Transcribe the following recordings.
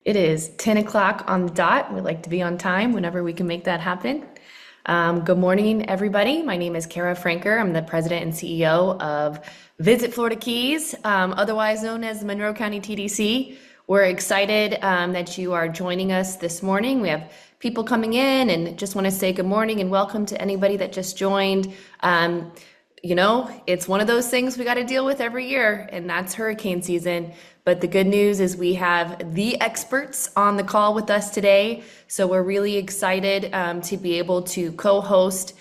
It is 10 o'clock on the dot. We like to be on time whenever we can make that happen. Good morning, everybody. My name is Kara Franker. I'm the president and CEO of Visit Florida Keys, otherwise known as the Monroe County TDC. We're excited that you are joining us this morning. We have people coming in and just want to say good morning and welcome to anybody that just joined. It's one of those things we got to deal with every year, and that's hurricane season. But the good news is we have the experts on the call with us today. So we're really excited to be able to co-host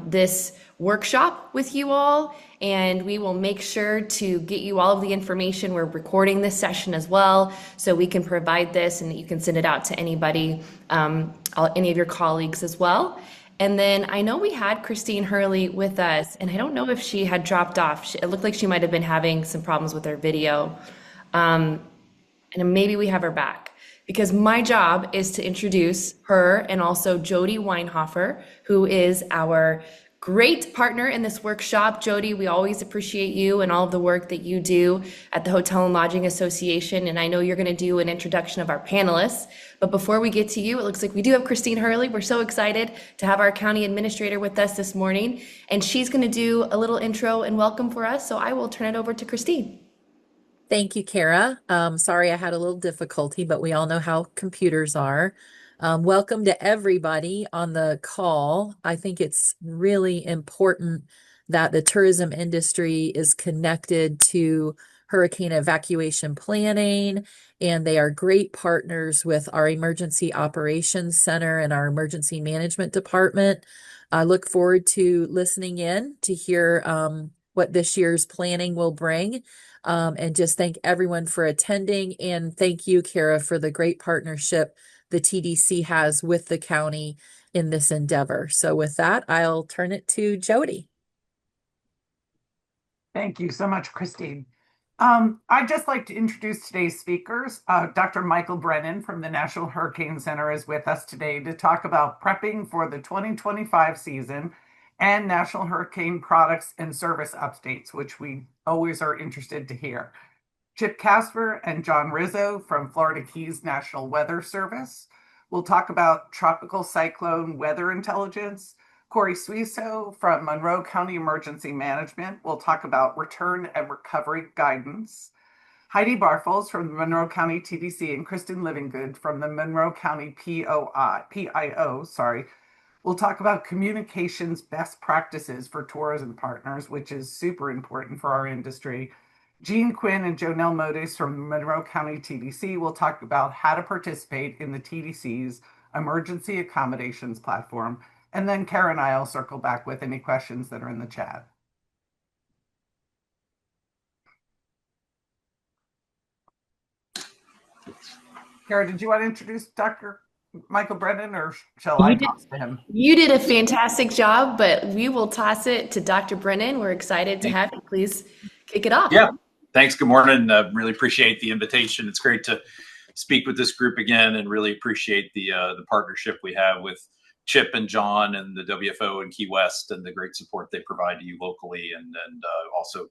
this workshop with you all. And we will make sure to get you all of the information. We're recording this session as well, so we can provide this and you can send it out to anybody, any of your colleagues as well. And then I know we had Christine Hurley with us, and I don't know if she had dropped off. It looked like she might have been having some problems with her video. Um, and maybe we have her back because my job is to introduce her and also Jodi Weinhofer, who is our great partner in this workshop. Jodi, we always appreciate you and all of the work that you do at the Hotel and Lodging Association. And I know you're going to do an introduction of our panelists. But before we get to you, it looks like we do have Christine Hurley. We're so excited to have our county administrator with us this morning. And she's going to do a little intro and welcome for us. So I will turn it over to Christine. Thank you, Kara. Sorry I had a little difficulty, but we all know how computers are. Welcome to everybody on the call. I think it's really important that the tourism industry is connected to hurricane evacuation planning, and they are great partners with our Emergency Operations Center and our Emergency Management Department. I look forward to listening in to hear what this year's planning will bring. And just thank everyone for attending. And thank you, Kara, for the great partnership the TDC has with the county in this endeavor. So with that, I'll turn it to Jodi. Thank you so much, Christine. I'd just like to introduce today's speakers. Dr. Michael Brennan from the National Hurricane Center is with us today to talk about prepping for the 2025 season and national hurricane products and service updates, which we always are interested to hear. Chip Kasper and John Rizzo from Florida Keys National Weather Service. We'll talk about tropical cyclone weather intelligence. Corey Suiso from Monroe County Emergency Management will talk about return and recovery guidance. Heidi Barfels from the Monroe County TDC and Kristen Livingood from the Monroe County PIO, we'll talk about communications best practices for tourism partners, which is super important for our industry. Jean Quinn and Jonelle Modis from the Monroe County TDC will talk about how to participate in the TDC's emergency accommodations platform. And then Kara and I will circle back with any questions that are in the chat. Kara, did you want to introduce Dr. Michael Brennan, or shall I toss to him? You did a fantastic job, but we will toss it to Dr. Brennan. We're excited to have you. Please kick it off. Yeah, thanks. Good morning. Really appreciate the invitation. It's great to speak with this group again, and really appreciate the partnership we have with Chip and John and the WFO in Key West, and the great support they provide to you locally. And also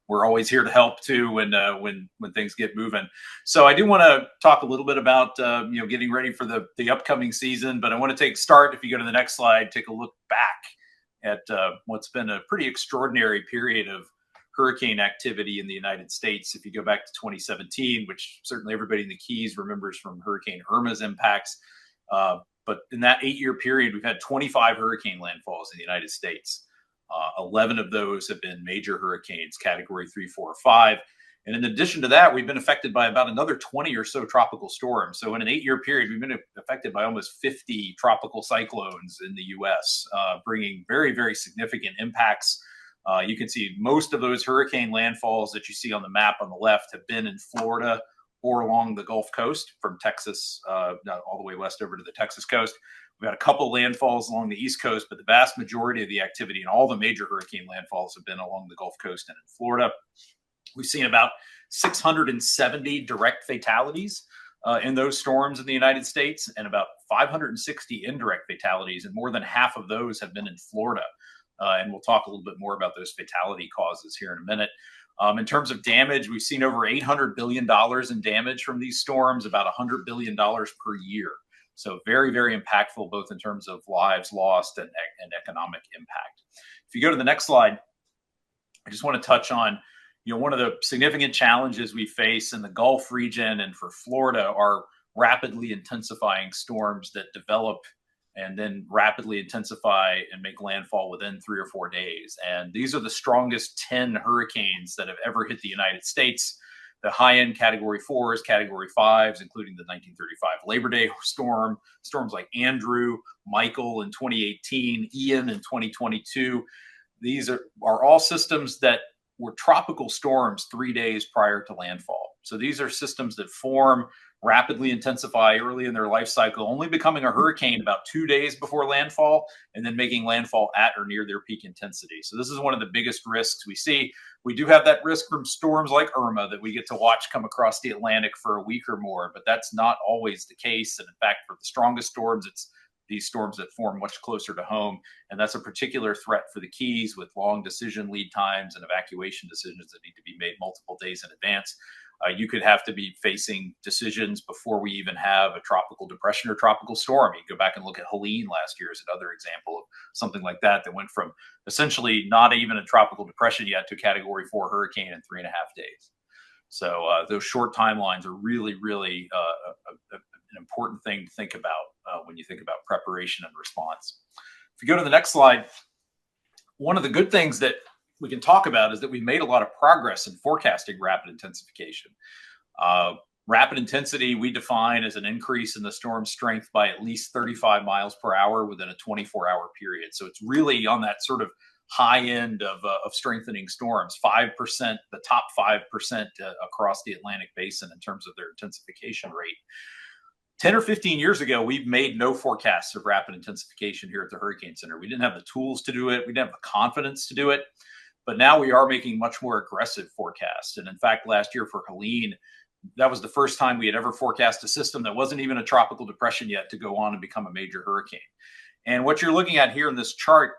we're always here to help too when things get moving. So I do want to talk a little bit about getting ready for the upcoming season, but I want to start. If you go to the next slide, take a look back at what's been a pretty extraordinary period of hurricane activity in the United States. If you go back to 2017, which certainly everybody in the Keys remembers from Hurricane Irma's impacts. But in that 8-year period, we've had 25 hurricane landfalls in the United States. 11 of those have been major hurricanes, category 3, 4, or 5. And in addition to that, we've been affected by about another 20 or so tropical storms. So in an 8-year period, we've been affected by almost 50 tropical cyclones in the U.S., bringing very, very significant impacts. You can see most of those hurricane landfalls that you see on the map on the left have been in Florida or along the Gulf Coast from Texas, all the way west over to the Texas coast. We've had a couple landfalls along the East Coast, but the vast majority of the activity and all the major hurricane landfalls have been along the Gulf Coast and in Florida. We've seen about 670 direct fatalities in those storms in the United States, and about 560 indirect fatalities, and more than half of those have been in Florida. And we'll talk a little bit more about those fatality causes here in a minute. In terms of damage, we've seen over $800 billion in damage from these storms, about $100 billion per year. So very, very impactful, both in terms of lives lost and economic impact. If you go to the next slide, I just want to touch on, one of the significant challenges we face in the Gulf region and for Florida are rapidly intensifying storms that develop and then rapidly intensify and make landfall within 3 or 4 days. And these are the strongest 10 hurricanes that have ever hit the United States. The high-end Category 4s, Category 5s, including the 1935 Labor Day storm, storms like Andrew, Michael in 2018, Ian in 2022. These are all systems that were tropical storms 3 days prior to landfall. So these are systems that form, rapidly intensify early in their life cycle, only becoming a hurricane about 2 days before landfall, and then making landfall at or near their peak intensity. So this is one of the biggest risks we see. We do have that risk from storms like Irma that we get to watch come across the Atlantic for a week or more, but that's not always the case. And in fact, for the strongest storms, it's these storms that form much closer to home. And that's a particular threat for the Keys, with long decision lead times and evacuation decisions that need to be made multiple days in advance. You could have to be facing decisions before we even have a tropical depression or tropical storm. You go back and look at Helene last year as another example of something like that went from essentially not even a tropical depression yet to a Category 4 hurricane in 3.5 days. So those short timelines are really, really an important thing to think about when you think about preparation and response. If you go to the next slide, one of the good things that we can talk about is that we've made a lot of progress in forecasting rapid intensification. Rapid intensity we define as an increase in the storm strength by at least 35 miles per hour within a 24-hour period. So it's really on that sort of high end of strengthening storms, 5%, the top 5% across the Atlantic basin in terms of their intensification rate. 10 or 15 years ago, we've made no forecasts of rapid intensification here at the Hurricane Center. We didn't have the tools to do it. We didn't have the confidence to do it. But now we are making much more aggressive forecasts. And in fact, last year for Helene, that was the first time we had ever forecast a system that wasn't even a tropical depression yet to go on and become a major hurricane. And what you're looking at here in this chart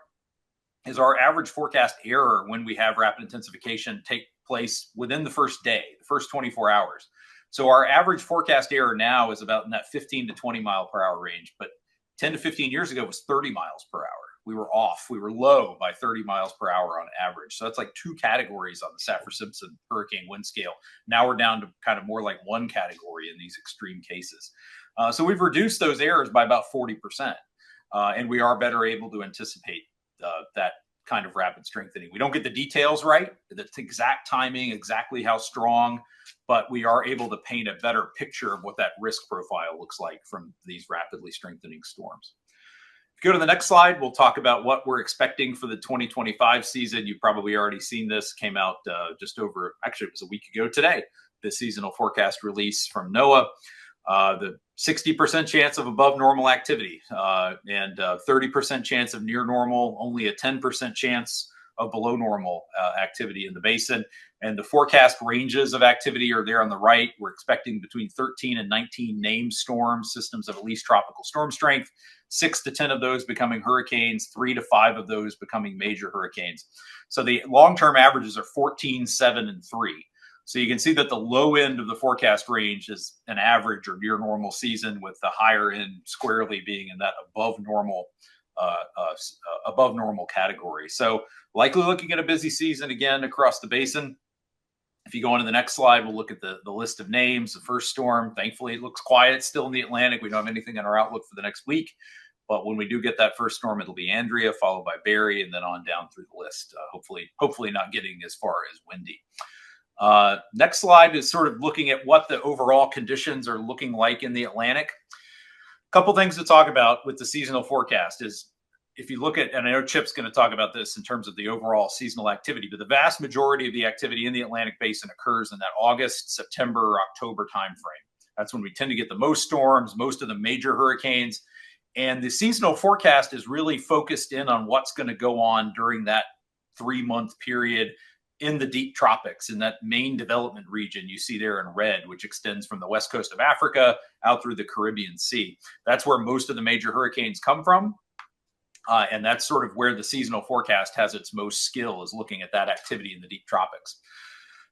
is our average forecast error when we have rapid intensification take place within the first day, the first 24 hours. So our average forecast error now is about in that 15 to 20 mile per hour range, but 10 to 15 years ago was 30 miles per hour. We were off. We were low by 30 miles per hour on average. So that's like 2 categories on the Saffir-Simpson hurricane wind scale. Now we're down to kind of more like 1 category in these extreme cases. So we've reduced those errors by about 40%. And we are better able to anticipate that kind of rapid strengthening. We don't get the details right, the exact timing, exactly how strong, but we are able to paint a better picture of what that risk profile looks like from these rapidly strengthening storms. If you go to the next slide, we'll talk about what we're expecting for the 2025 season. You've probably already seen this, came out actually it was a week ago today, the seasonal forecast release from NOAA. The 60% chance of above normal activity and 30% chance of near normal, only a 10% chance of below normal activity in the basin. And the forecast ranges of activity are there on the right. We're expecting between 13 and 19 named storms, systems of at least tropical storm strength, 6 to 10 of those becoming hurricanes, 3 to 5 of those becoming major hurricanes. So the long-term averages are 14, 7, and 3. So you can see that the low end of the forecast range is an average or near normal season, with the higher end squarely being in that above normal category. So likely looking at a busy season again across the basin. If you go on to the next slide, we'll look at the list of names. The first storm, thankfully, it looks quiet still in the Atlantic. We don't have anything in our outlook for the next week. But when we do get that first storm, it'll be Andrea, followed by Barry, and then on down through the list. Hopefully not getting as far as Wendy. Next slide is sort of looking at what the overall conditions are looking like in the Atlantic. A couple things to talk about with the seasonal forecast is, if you look at, and I know Chip's going to talk about this in terms of the overall seasonal activity, but the vast majority of the activity in the Atlantic basin occurs in that August, September, October timeframe. That's when we tend to get the most storms, most of the major hurricanes. And the seasonal forecast is really focused in on what's going to go on during that 3-month period in the deep tropics, in that main development region you see there in red, which extends from the west coast of Africa out through the Caribbean Sea. That's where most of the major hurricanes come from. And that's sort of where the seasonal forecast has its most skill, is looking at that activity in the deep tropics.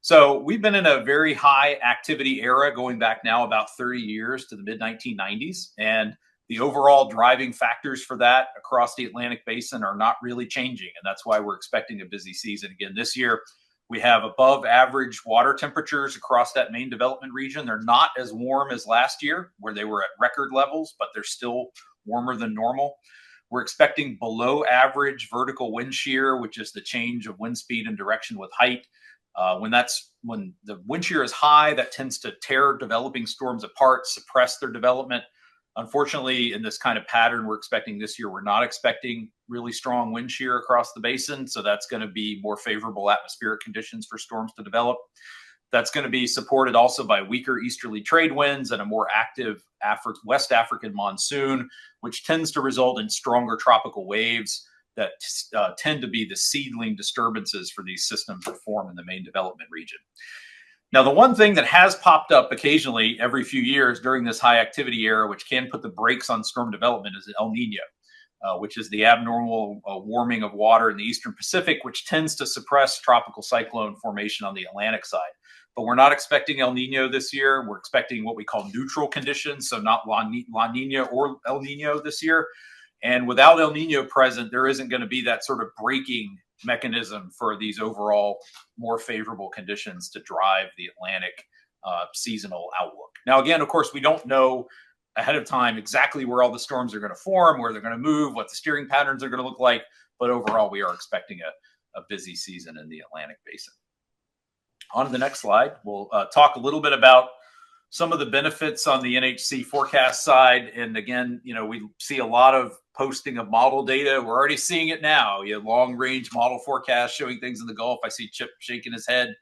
So we've been in a very high activity era going back now about 30 years to the mid 1990s. And the overall driving factors for that across the Atlantic basin are not really changing. And that's why we're expecting a busy season again this year. We have above average water temperatures across that main development region. They're not as warm as last year, where they were at record levels, but they're still warmer than normal. We're expecting below average vertical wind shear, which is the change of wind speed and direction with height. When the wind shear is high, that tends to tear developing storms apart, suppress their development. Unfortunately, in this kind of pattern we're expecting this year, we're not expecting really strong wind shear across the basin. So that's going to be more favorable atmospheric conditions for storms to develop. That's going to be supported also by weaker easterly trade winds and a more active West African monsoon, which tends to result in stronger tropical waves that tend to be the seedling disturbances for these systems that form in the main development region. Now, the one thing that has popped up occasionally every few years during this high activity era, which can put the brakes on storm development, is El Nino, which is the abnormal warming of water in the Eastern Pacific, which tends to suppress tropical cyclone formation on the Atlantic side. But we're not expecting El Nino this year. We're expecting what we call neutral conditions, so not La Nina or El Nino this year. And without El Nino present, there isn't going to be that sort of braking mechanism for these overall more favorable conditions to drive the Atlantic seasonal outlook. Now, again, of course, we don't know ahead of time exactly where all the storms are going to form, where they're going to move, what the steering patterns are going to look like. But overall, we are expecting a busy season in the Atlantic basin. On to the next slide, we'll talk a little bit about some of the benefits on the NHC forecast side. And again, we see a lot of posting of model data. We're already seeing it now. You have long range model forecasts showing things in the Gulf. I see Chip shaking his head.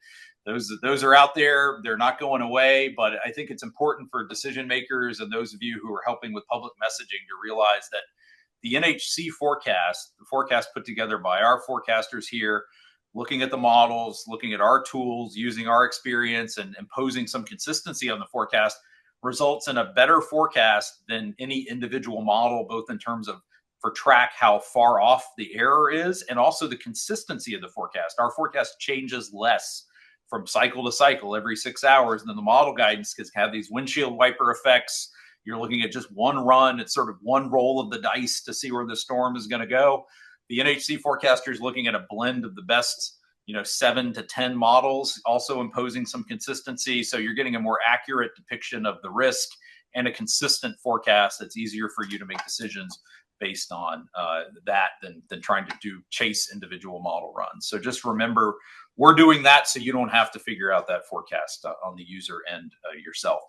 Those are out there. They're not going away, but I think it's important for decision makers and those of you who are helping with public messaging to realize that the NHC forecast, the forecast put together by our forecasters here, looking at the models, looking at our tools, using our experience and imposing some consistency on the forecast results in a better forecast than any individual model, both in terms of for track how far off the error is and also the consistency of the forecast. Our forecast changes less from cycle to cycle every 6 hours. And then the model guidance can have these windshield wiper effects. You're looking at just one run. It's sort of one roll of the dice to see where the storm is going to go. The NHC forecaster is looking at a blend of the best, 7 to 10 models, also imposing some consistency. So you're getting a more accurate depiction of the risk and a consistent forecast that's easier for you to make decisions based on that than trying to chase individual model runs. So just remember, we're doing that so you don't have to figure out that forecast on the user end yourself.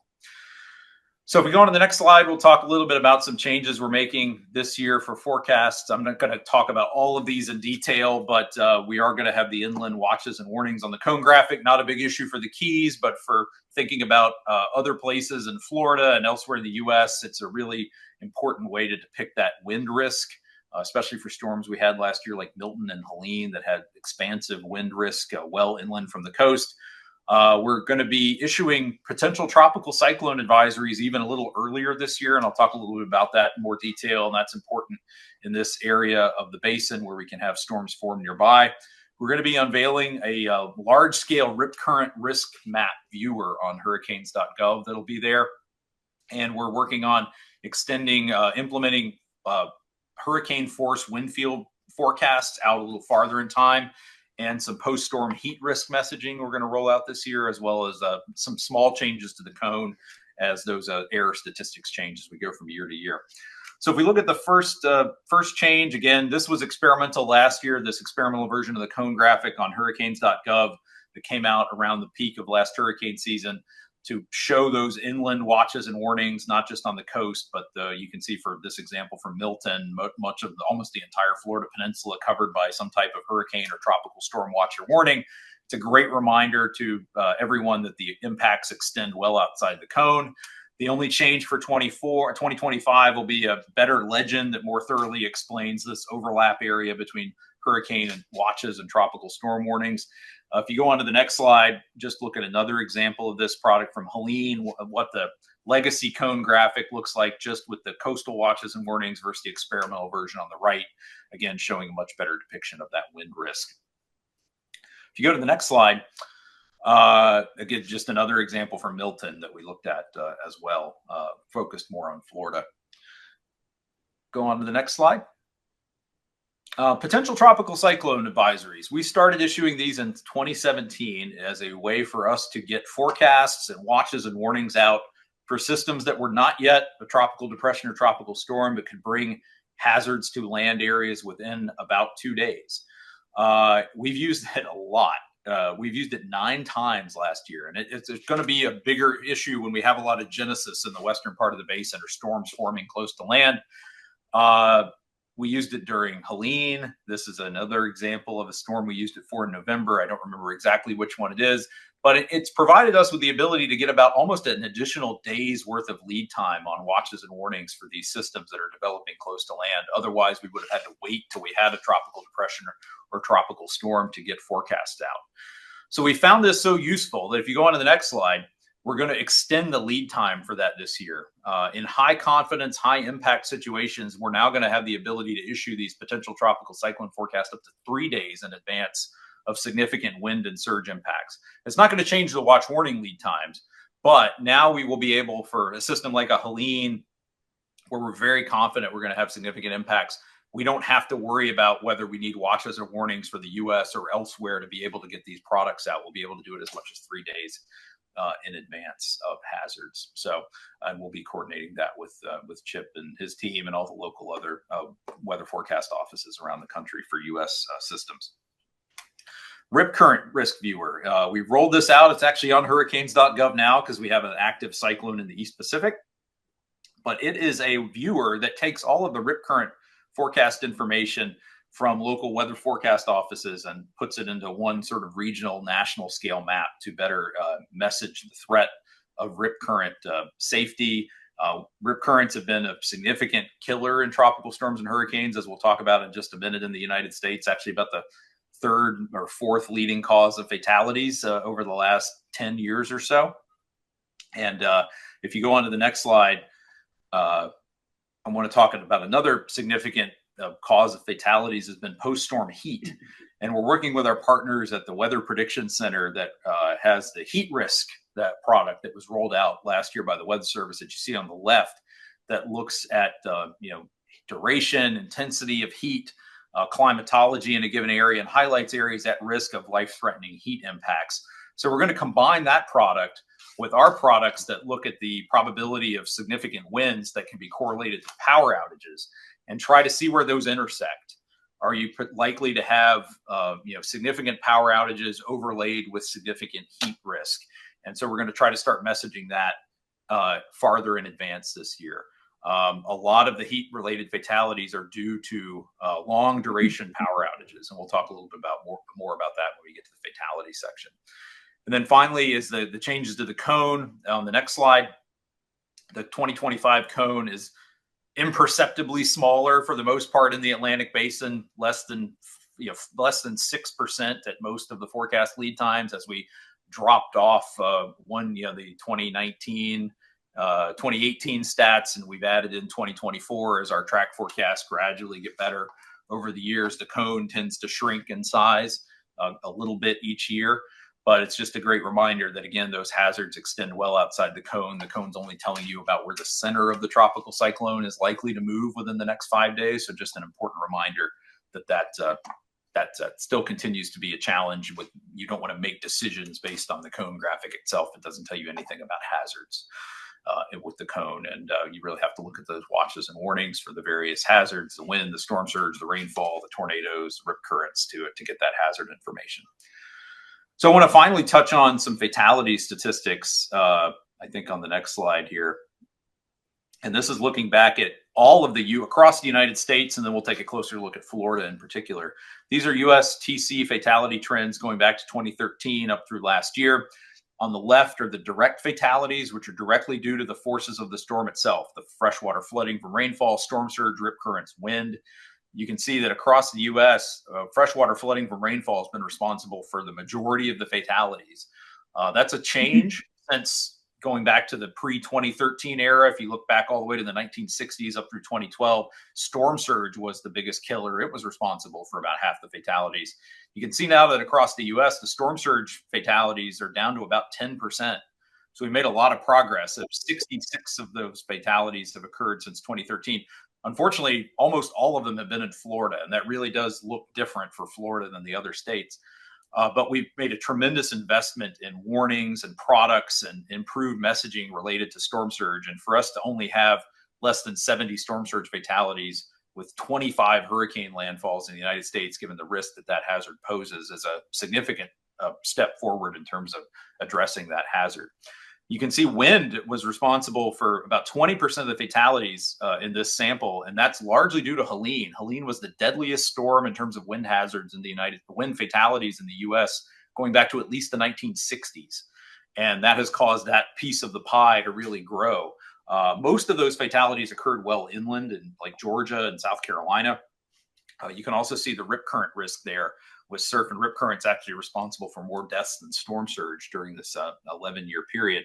So if we go on to the next slide, we'll talk a little bit about some changes we're making this year for forecasts. I'm not going to talk about all of these in detail, but we are going to have the inland watches and warnings on the cone graphic. Not a big issue for the Keys, but for thinking about other places in Florida and elsewhere in the U.S., it's a really important way to depict that wind risk, especially for storms we had last year like Milton and Helene that had expansive wind risk well inland from the coast. We're going to be issuing potential tropical cyclone advisories even a little earlier this year, and I'll talk a little bit about that in more detail, and that's important in this area of the basin where we can have storms form nearby. We're going to be unveiling a large-scale rip current risk map viewer on hurricanes.gov that'll be there, and we're working on implementing hurricane force wind field forecasts out a little farther in time, and some post-storm heat risk messaging we're going to roll out this year, as well as some small changes to the cone as those error statistics change as we go from year to year. So if we look at the first change, again, this was experimental last year, this experimental version of the cone graphic on hurricanes.gov that came out around the peak of last hurricane season to show those inland watches and warnings, not just on the coast, but you can see for this example from Milton, much of almost the entire Florida peninsula covered by some type of hurricane or tropical storm watch or warning. It's a great reminder to everyone that the impacts extend well outside the cone. The only change for 2025 will be a better legend that more thoroughly explains this overlap area between hurricane and watches and tropical storm warnings. If you go on to the next slide, just look at another example of this product from Helene, what the legacy cone graphic looks like just with the coastal watches and warnings versus the experimental version on the right, again, showing a much better depiction of that wind risk. If you go to the next slide, Again, just another example from Milton that we looked at as well, focused more on Florida. Go on to the next slide. Potential tropical cyclone advisories. We started issuing these in 2017 as a way for us to get forecasts and watches and warnings out for systems that were not yet a tropical depression or tropical storm, but could bring hazards to land areas within about 2 days. We've used it a lot. We've used it 9 times last year, and it's going to be a bigger issue when we have a lot of genesis in the western part of the basin or storms forming close to land. We used it during Helene. This is another example of a storm we used it for in November. I don't remember exactly which one it is, but it's provided us with the ability to get about almost an additional day's worth of lead time on watches and warnings for these systems that are developing close to land. Otherwise, we would have had to wait till we had a tropical depression or tropical storm to get forecasts out. So we found this so useful that if you go on to the next slide, we're going to extend the lead time for that this year. In high confidence, high impact situations, we're now going to have the ability to issue these potential tropical cyclone forecasts up to 3 days in advance of significant wind and surge impacts. It's not going to change the watch warning lead times, but now we will be able, for a system like a Helene, where we're very confident we're going to have significant impacts, we don't have to worry about whether we need watches or warnings for the US or elsewhere to be able to get these products out. We'll be able to do it as much as 3 days in advance of hazards. So we'll be coordinating that with Chip and his team and all the local other weather forecast offices around the country for US systems. Rip Current Risk Viewer. We've rolled this out. It's actually on hurricanes.gov now because we have an active cyclone in the East Pacific. But it is a viewer that takes all of the rip current forecast information from local weather forecast offices and puts it into one sort of regional, national scale map to better message the threat of rip current safety. Rip currents have been a significant killer in tropical storms and hurricanes, as we'll talk about in just a minute in the United States, actually about the 3rd or 4th leading cause of fatalities over the last 10 years or so. And if you go on to the next slide, I want to talk about another significant cause of fatalities has been post-storm heat. And we're working with our partners at the Weather Prediction Center that has the heat risk, that product that was rolled out last year by the Weather Service that you see on the left, that looks at duration, intensity of heat, climatology in a given area, and highlights areas at risk of life-threatening heat impacts. So we're going to combine that product with our products that look at the probability of significant winds that can be correlated to power outages and try to see where those intersect. Are you likely to have significant power outages overlaid with significant heat risk? And so we're going to try to start messaging that farther in advance this year. A lot of the heat-related fatalities are due to long duration power outages, and we'll talk a little bit more about that when we get to the fatality section. And then finally is the changes to the cone on the next slide. The 2025 cone is imperceptibly smaller for the most part in the Atlantic Basin, less than 6% at most of the forecast lead times, as we dropped off the 2019, 2018 stats, and we've added in 2024 as our track forecasts gradually get better over the years. The cone tends to shrink in size a little bit each year. But it's just a great reminder that, again, those hazards extend well outside the cone. The cone's only telling you about where the center of the tropical cyclone is likely to move within the next 5 days. So just an important reminder that still continues to be a challenge. You don't want to make decisions based on the cone graphic itself. It doesn't tell you anything about hazards with the cone. And you really have to look at those watches and warnings for the various hazards, the wind, the storm surge, the rainfall, the tornadoes, rip currents to get that hazard information. So I want to finally touch on some fatality statistics, I think on the next slide here. And this is looking back at all of across the United States, and then we'll take a closer look at Florida in particular. These are US TC fatality trends going back to 2013 up through last year. On the left are the direct fatalities, which are directly due to the forces of the storm itself, the freshwater flooding from rainfall, storm surge, rip currents, wind. You can see that across the U.S., freshwater flooding from rainfall has been responsible for the majority of the fatalities. That's a change since going back to the pre-2013 era, if you look back all the way to the 1960s up through 2012, storm surge was the biggest killer. It was responsible for about half the fatalities. You can see now that across the US, the storm surge fatalities are down to about 10%. So we made a lot of progress. 66 of those fatalities have occurred since 2013. Unfortunately, almost all of them have been in Florida, and that really does look different for Florida than the other states. But we've made a tremendous investment in warnings and products and improved messaging related to storm surge. And for us to only have less than 70 storm surge fatalities with 25 hurricane landfalls in the United States, given the risk that that hazard poses, is a significant step forward in terms of addressing that hazard. You can see wind was responsible for about 20% of the fatalities in this sample, and that's largely due to Helene. Helene was the deadliest storm in terms of wind hazards in the wind fatalities in the U.S. going back to at least the 1960s, and that has caused that piece of the pie to really grow. Most of those fatalities occurred well inland in like Georgia and South Carolina. You can also see the rip current risk there, with surf and rip currents actually responsible for more deaths than storm surge during this 11-year period.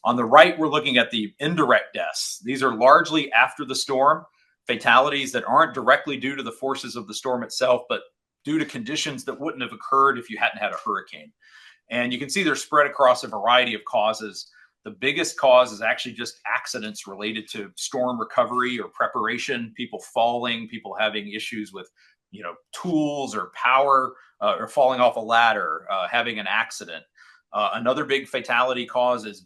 On the right, we're looking at the indirect deaths. These are largely after the storm, fatalities that aren't directly due to the forces of the storm itself, but due to conditions that wouldn't have occurred if you hadn't had a hurricane. And you can see they're spread across a variety of causes. The biggest cause is actually just accidents related to storm recovery or preparation, people falling, people having issues with tools or power, or falling off a ladder, having an accident. Another big fatality cause is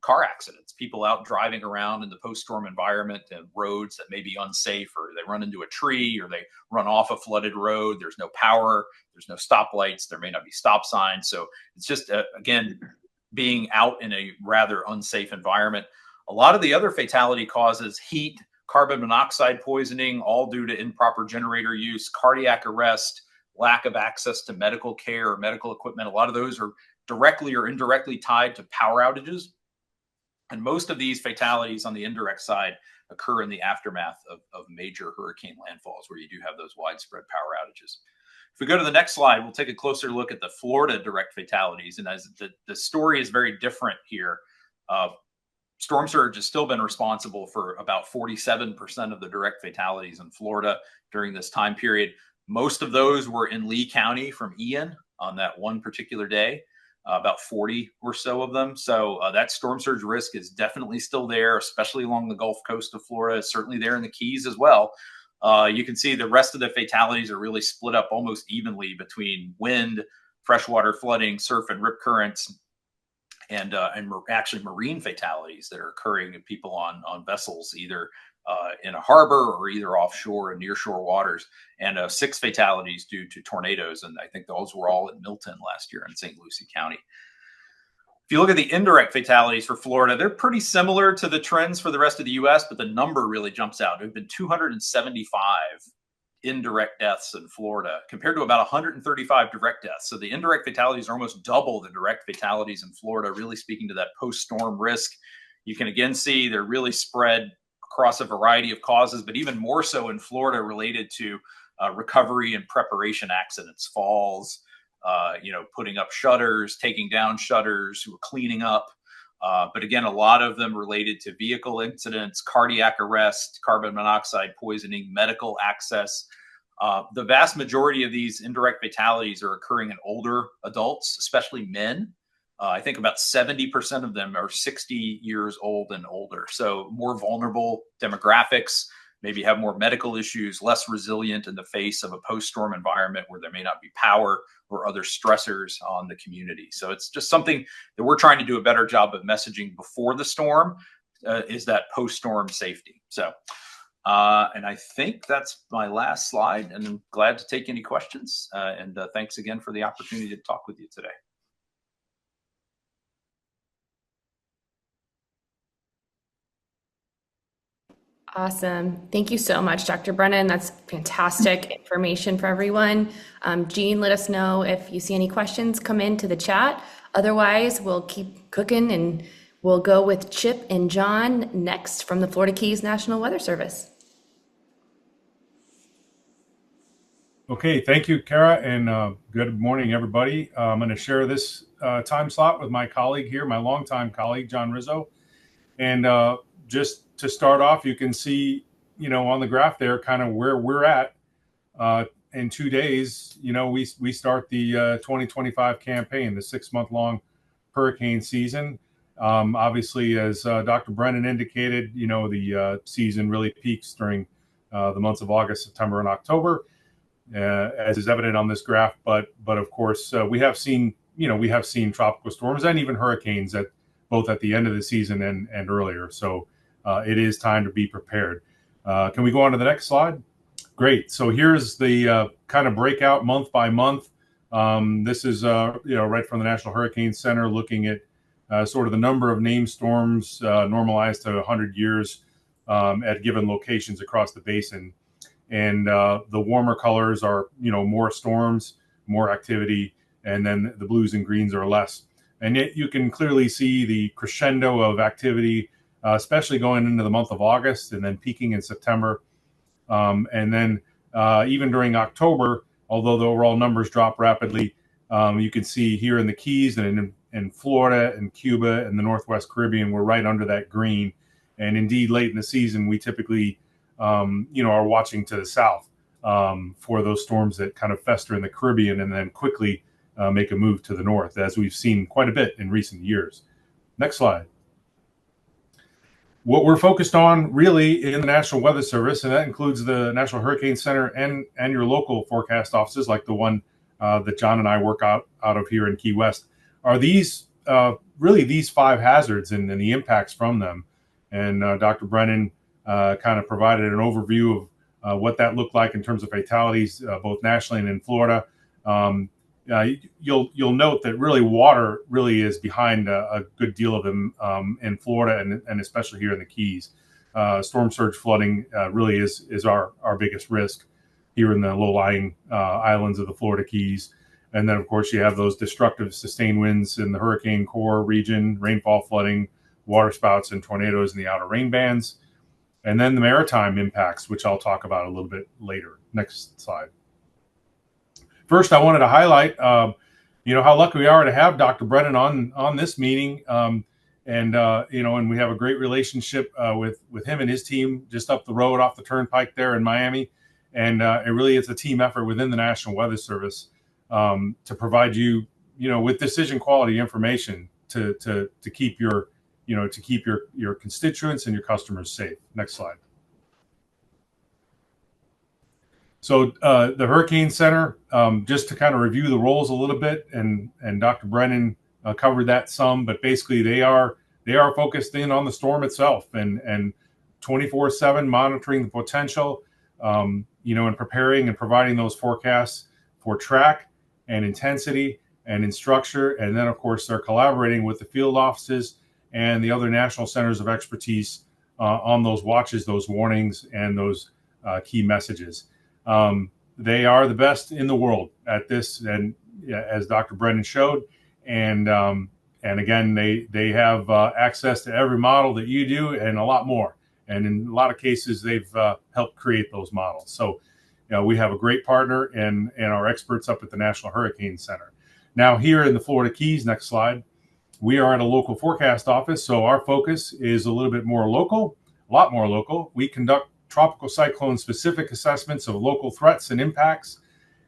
car accidents, people out driving around in the post-storm environment and roads that may be unsafe, or they run into a tree, or they run off a flooded road. There's no power, there's no stoplights, there may not be stop signs. So it's just, again, being out in a rather unsafe environment. A lot of the other fatality causes, heat, carbon monoxide poisoning, all due to improper generator use, cardiac arrest, lack of access to medical care or medical equipment. A lot of those are directly or indirectly tied to power outages. And most of these fatalities on the indirect side occur in the aftermath of major hurricane landfalls, where you do have those widespread power outages. If we go to the next slide, we'll take a closer look at the Florida direct fatalities. And as the story is very different here. Storm surge has still been responsible for about 47% of the direct fatalities in Florida during this time period. Most of those were in Lee County from Ian on that one particular day, about 40 or so of them. So that storm surge risk is definitely still there, especially along the Gulf Coast of Florida. It's certainly there in the Keys as well. You can see the rest of the fatalities are really split up almost evenly between wind, freshwater flooding, surf and rip currents, and actually marine fatalities that are occurring in people on vessels, either in a harbor or either offshore and nearshore waters, and 6 fatalities due to tornadoes. And I think those were all in Milton last year in St. Lucie County. If you look at the indirect fatalities for Florida, they're pretty similar to the trends for the rest of the U.S., but the number really jumps out. There have been 275 indirect deaths in Florida compared to about 135 direct deaths. So the indirect fatalities are almost double the direct fatalities in Florida, really speaking to that post-storm risk. You can again see they're really spread across a variety of causes, but even more so in Florida related to recovery and preparation accidents, falls, putting up shutters, taking down shutters, cleaning up. But again, a lot of them related to vehicle incidents, cardiac arrest, carbon monoxide poisoning, medical access. The vast majority of these indirect fatalities are occurring in older adults, especially men. I think about 70% of them are 60 years old and older. So more vulnerable demographics, maybe have more medical issues, less resilient in the face of a post-storm environment where there may not be power or other stressors on the community. So it's just something that we're trying to do a better job of messaging before the storm, is that post-storm safety. So, and I think that's my last slide, and I'm glad to take any questions. And thanks again for the opportunity to talk with you today. Awesome. Thank you so much, Dr. Brennan. That's fantastic information for everyone. Jean, let us know if you see any questions come into the chat. Otherwise, we'll keep cooking and we'll go with Chip and John next from the Florida Keys National Weather Service. Okay, thank you, Kara, and good morning, everybody. I'm going to share this time slot with my colleague here, my longtime colleague, John Rizzo. And just to start off, you can see, on the graph there, kind of where we're at. In 2 days, we start the 2025 campaign, the 6-month-long hurricane season. Obviously, as Dr. Brennan indicated, the season really peaks during the months of August, September, and October, as is evident on this graph. But of course, we have seen tropical storms and even hurricanes both at the end of the season and earlier. So it is time to be prepared. Can we go on to the next slide? Great. So here's the kind of breakout month by month. This is right from the National Hurricane Center, looking at sort of the number of named storms normalized to 100 years at given locations across the basin. And the warmer colors are, more storms, more activity, and then the blues and greens are less. And yet you can clearly see the crescendo of activity, especially going into the month of August and then peaking in September. And then even during October, although the overall numbers drop rapidly, you can see here in the Keys and in Florida and Cuba and the Northwest Caribbean, we're right under that green. And indeed, late in the season, we typically, are watching to the south for those storms that kind of fester in the Caribbean and then quickly make a move to the north, as we've seen quite a bit in recent years. Next slide. What we're focused on really in the National Weather Service, and that includes the National Hurricane Center and your local forecast offices like the one that John and I work out of here in Key West, are these really these 5 hazards and the impacts from them. And Dr. Brennan kind of provided an overview of what that looked like in terms of fatalities, both nationally and in Florida. You'll note that really water really is behind a good deal of them in Florida and especially here in the Keys. Storm surge flooding really is our biggest risk here in the low-lying islands of the Florida Keys. And then, of course, you have those destructive sustained winds in the hurricane core region, rainfall flooding, water spouts, and tornadoes in the outer rain bands. And then the maritime impacts, which I'll talk about a little bit later. Next slide. First, I wanted to highlight, how lucky we are to have Dr. Brennan on this meeting. And we have a great relationship with him and his team just up the road off the turnpike there in Miami. And it really is a team effort within the National Weather Service to provide you, with decision quality information to keep your constituents and your customers safe. Next slide. So the Hurricane Center, just to kind of review the roles a little bit, and Dr. Brennan covered that some, but basically they are focused in on the storm itself and 24/7 monitoring the potential, and preparing and providing those forecasts for track and intensity and in structure. And then, of course, they're collaborating with the field offices and the other national centers of expertise on those watches, those warnings, and those key messages. They are the best in the world at this, and as Dr. Brennan showed, and again, they have access to every model that you do and a lot more. And in a lot of cases, they've helped create those models. So we have a great partner and our experts up at the National Hurricane Center. Now here in the Florida Keys, next slide, we are at a local forecast office. So our focus is a little bit more local, a lot more local. We conduct tropical cyclone specific assessments of local threats and impacts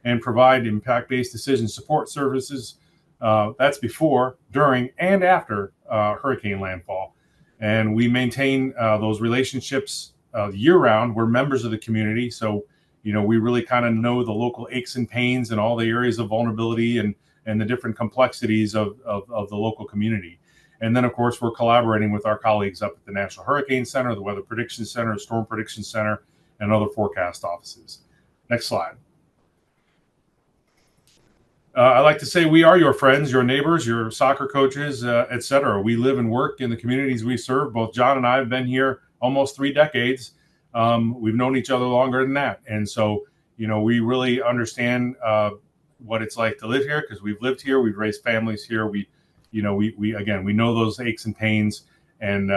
and provide impact-based decision support services. That's before, during, and after hurricane landfall. And we maintain those relationships year-round. We're members of the community, so we really kind of know the local aches and pains and all the areas of vulnerability and the different complexities of the local community. And then, of course, we're collaborating with our colleagues up at the National Hurricane Center, the Weather Prediction Center, Storm Prediction Center, and other forecast offices. Next slide. I like to say we are your friends, your neighbors, your soccer coaches, et cetera. We live and work in the communities we serve. Both John and I have been here almost 3 decades. We've known each other longer than that. And so, we really understand what it's like to live here because we've lived here. We've raised families here. We know those aches and pains and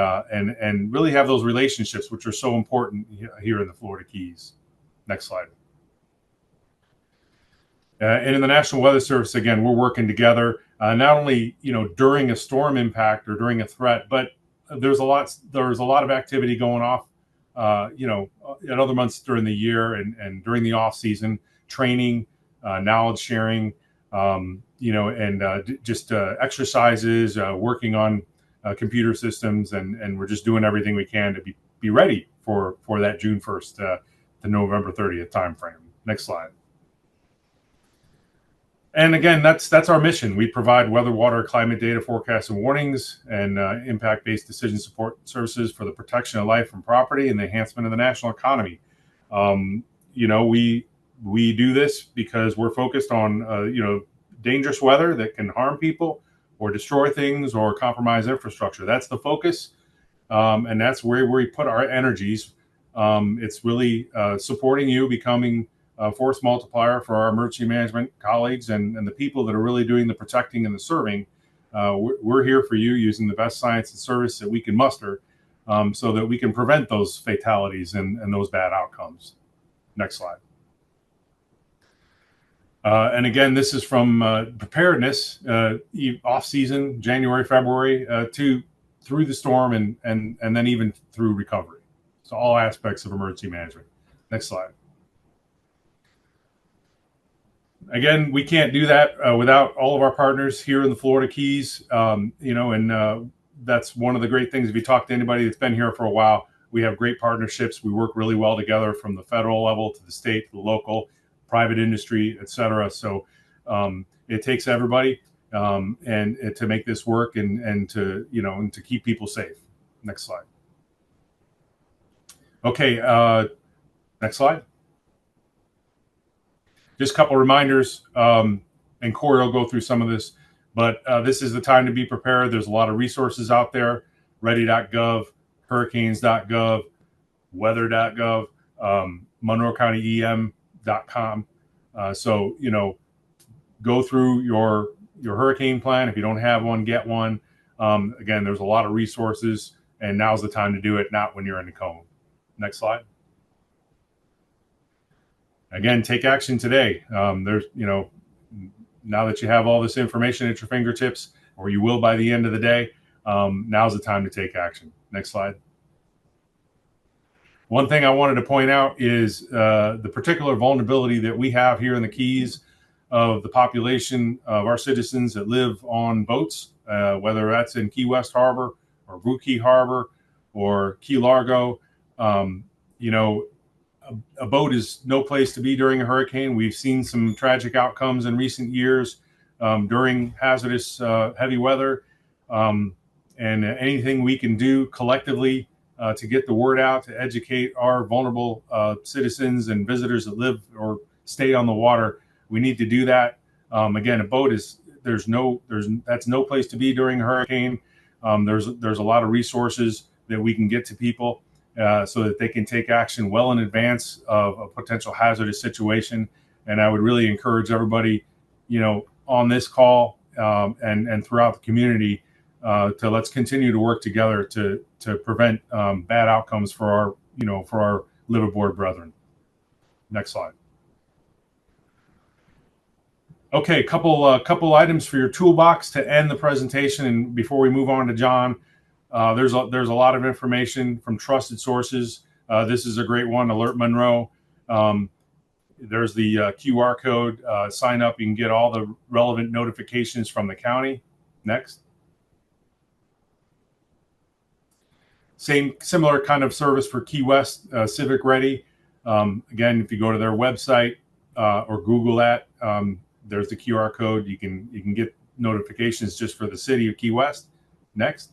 really have those relationships, which are so important here in the Florida Keys. Next slide. And in the National Weather Service, again, we're working together. not only during a storm impact or during a threat, but there's a lot of activity going off at other months during the year and during the off season, training, knowledge sharing, just exercises, working on computer systems, and we're just doing everything we can to be ready for that June 1st to November 30th timeframe. Next slide. And again, that's our mission. We provide weather, water, climate data, forecasts, and warnings, and impact-based decision support services for the protection of life and property and the enhancement of the national economy. We do this because we're focused on dangerous weather that can harm people or destroy things or compromise infrastructure. That's the focus, and that's where we put our energies. It's really supporting you, becoming a force multiplier for our emergency management colleagues and the people that are really doing the protecting and the serving. We're here for you using the best science and service that we can muster so that we can prevent those fatalities and those bad outcomes. Next slide. And again, this is from Preparedness, off-season, January, February, through the storm and then even through recovery. So all aspects of emergency management. Next slide. Again, we can't do that without all of our partners here in the Florida Keys. That's one of the great things. If you talk to anybody that's been here for a while, we have great partnerships. We work really well together from the federal level to the state, to the local, private industry, et cetera. So it takes everybody and to make this work and to keep people safe. Next slide. Okay, next slide. Just a couple reminders, and Corey will go through some of this, but this is the time to be prepared. There's a lot of resources out there, ready.gov, hurricanes.gov, weather.gov, monroecountyem.com. So, go through your hurricane plan. If you don't have one, get one. Again, there's a lot of resources, and now's the time to do it, not when you're in the cone. Next slide. Again, take action today. There's, now that you have all this information at your fingertips, or you will by the end of the day, now's the time to take action. Next slide. One thing I wanted to point out is the particular vulnerability that we have here in the Keys of the population of our citizens that live on boats, whether that's in Key West Harbor or Blue Key Harbor or Key Largo. A boat is no place to be during a hurricane. We've seen some tragic outcomes in recent years during hazardous heavy weather. And anything we can do collectively to get the word out, to educate our vulnerable citizens and visitors that live or stay on the water, we need to do that. Again, a boat that's no place to be during a hurricane. There's a lot of resources that we can get to people so that they can take action well in advance of a potential hazardous situation. And I would really encourage everybody, on this call and throughout the community to let's continue to work together to prevent bad outcomes for our liveaboard brethren. Next slide. Okay, couple items for your toolbox to end the presentation, and before we move on to John, there's a lot of information from trusted sources. This is a great one, Alert Monroe. There's the QR code. Sign up. You can get all the relevant notifications from the county. Next. Similar kind of service for Key West, Civic Ready. Again, if you go to their website or Google that, there's the QR code. You can get notifications just for the city of Key West. Next.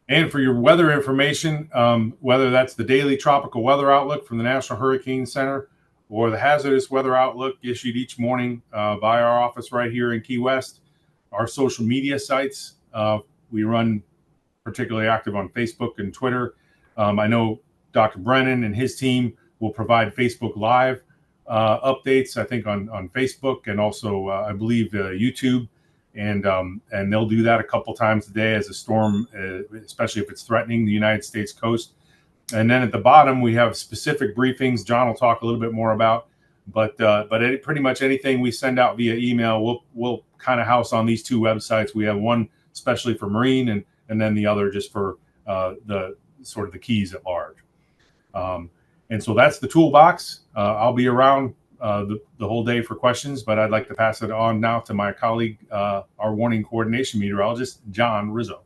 And for your weather information, whether that's the daily tropical weather outlook from the National Hurricane Center or the hazardous weather outlook issued each morning by our office right here in Key West, our social media sites, we run particularly active on Facebook and Twitter. I know Dr. Brennan and his team will provide Facebook Live updates, I think, on Facebook and also, I believe, YouTube. And they'll do that a couple times a day as a storm, especially if it's threatening the United States coast. And then at the bottom, we have specific briefings John will talk a little bit more about. But pretty much anything we send out via email, we'll kind of house on these two websites. We have one especially for marine, and then the other just for the sort of the keys at large. And so that's the toolbox. I'll be around the whole day for questions, but I'd like to pass it on now to my colleague, our warning coordination meteorologist, John Rizzo.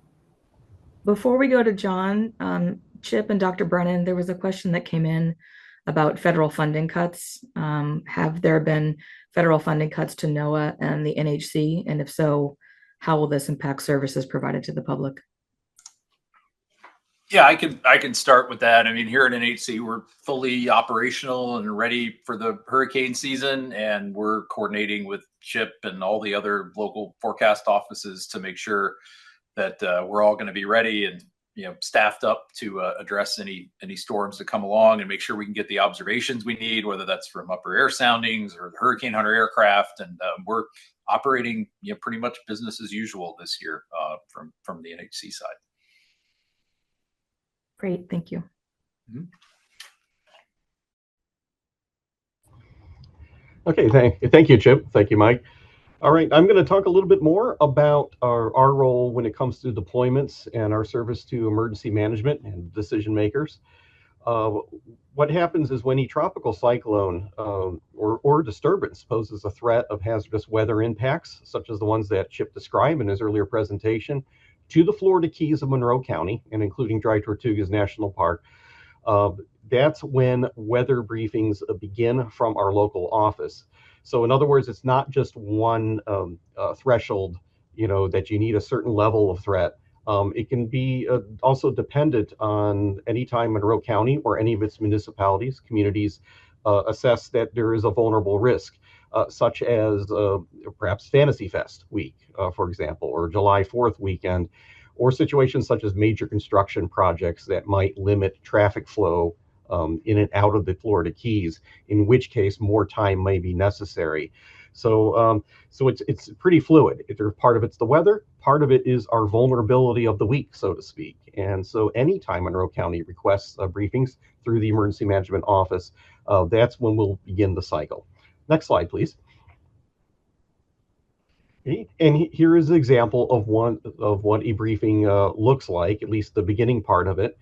Before we go to John, Chip and Dr. Brennan, there was a question that came in about federal funding cuts. Have there been federal funding cuts to NOAA and the NHC? And if so, how will this impact services provided to the public? Yeah, I can start with that. I mean, here at NHC, we're fully operational and ready for the hurricane season, and we're coordinating with CHIP and all the other local forecast offices to make sure that we're all going to be ready and staffed up to address any storms that come along, and make sure we can get the observations we need, whether that's from upper air soundings or the Hurricane Hunter aircraft. And we're operating pretty much business as usual this year from the NHC side. Great, thank you. Mm-hmm. Okay, thank you, Chip. Thank you, Mike. All right, I'm going to talk a little bit more about our role when it comes to deployments and our service to emergency management and decision makers. What happens is when a tropical cyclone or disturbance poses a threat of hazardous weather impacts, such as the ones that Chip described in his earlier presentation, to the Florida Keys of Monroe County, and including Dry Tortugas National Park, that's when weather briefings begin from our local office. So in other words, it's not just one threshold, that you need a certain level of threat. It can be also dependent on any time Monroe County or any of its municipalities, communities assess that there is a vulnerable risk, such as perhaps Fantasy Fest week, for example, or July 4th weekend, or situations such as major construction projects that might limit traffic flow in and out of the Florida Keys, in which case more time may be necessary. So it's pretty fluid. Part of it's the weather, part of it is our vulnerability of the week, so to speak. And so anytime Monroe County requests briefings through the Emergency Management Office, that's when we'll begin the cycle. Next slide, please. Okay. And here is an example of what a briefing looks like, at least the beginning part of it.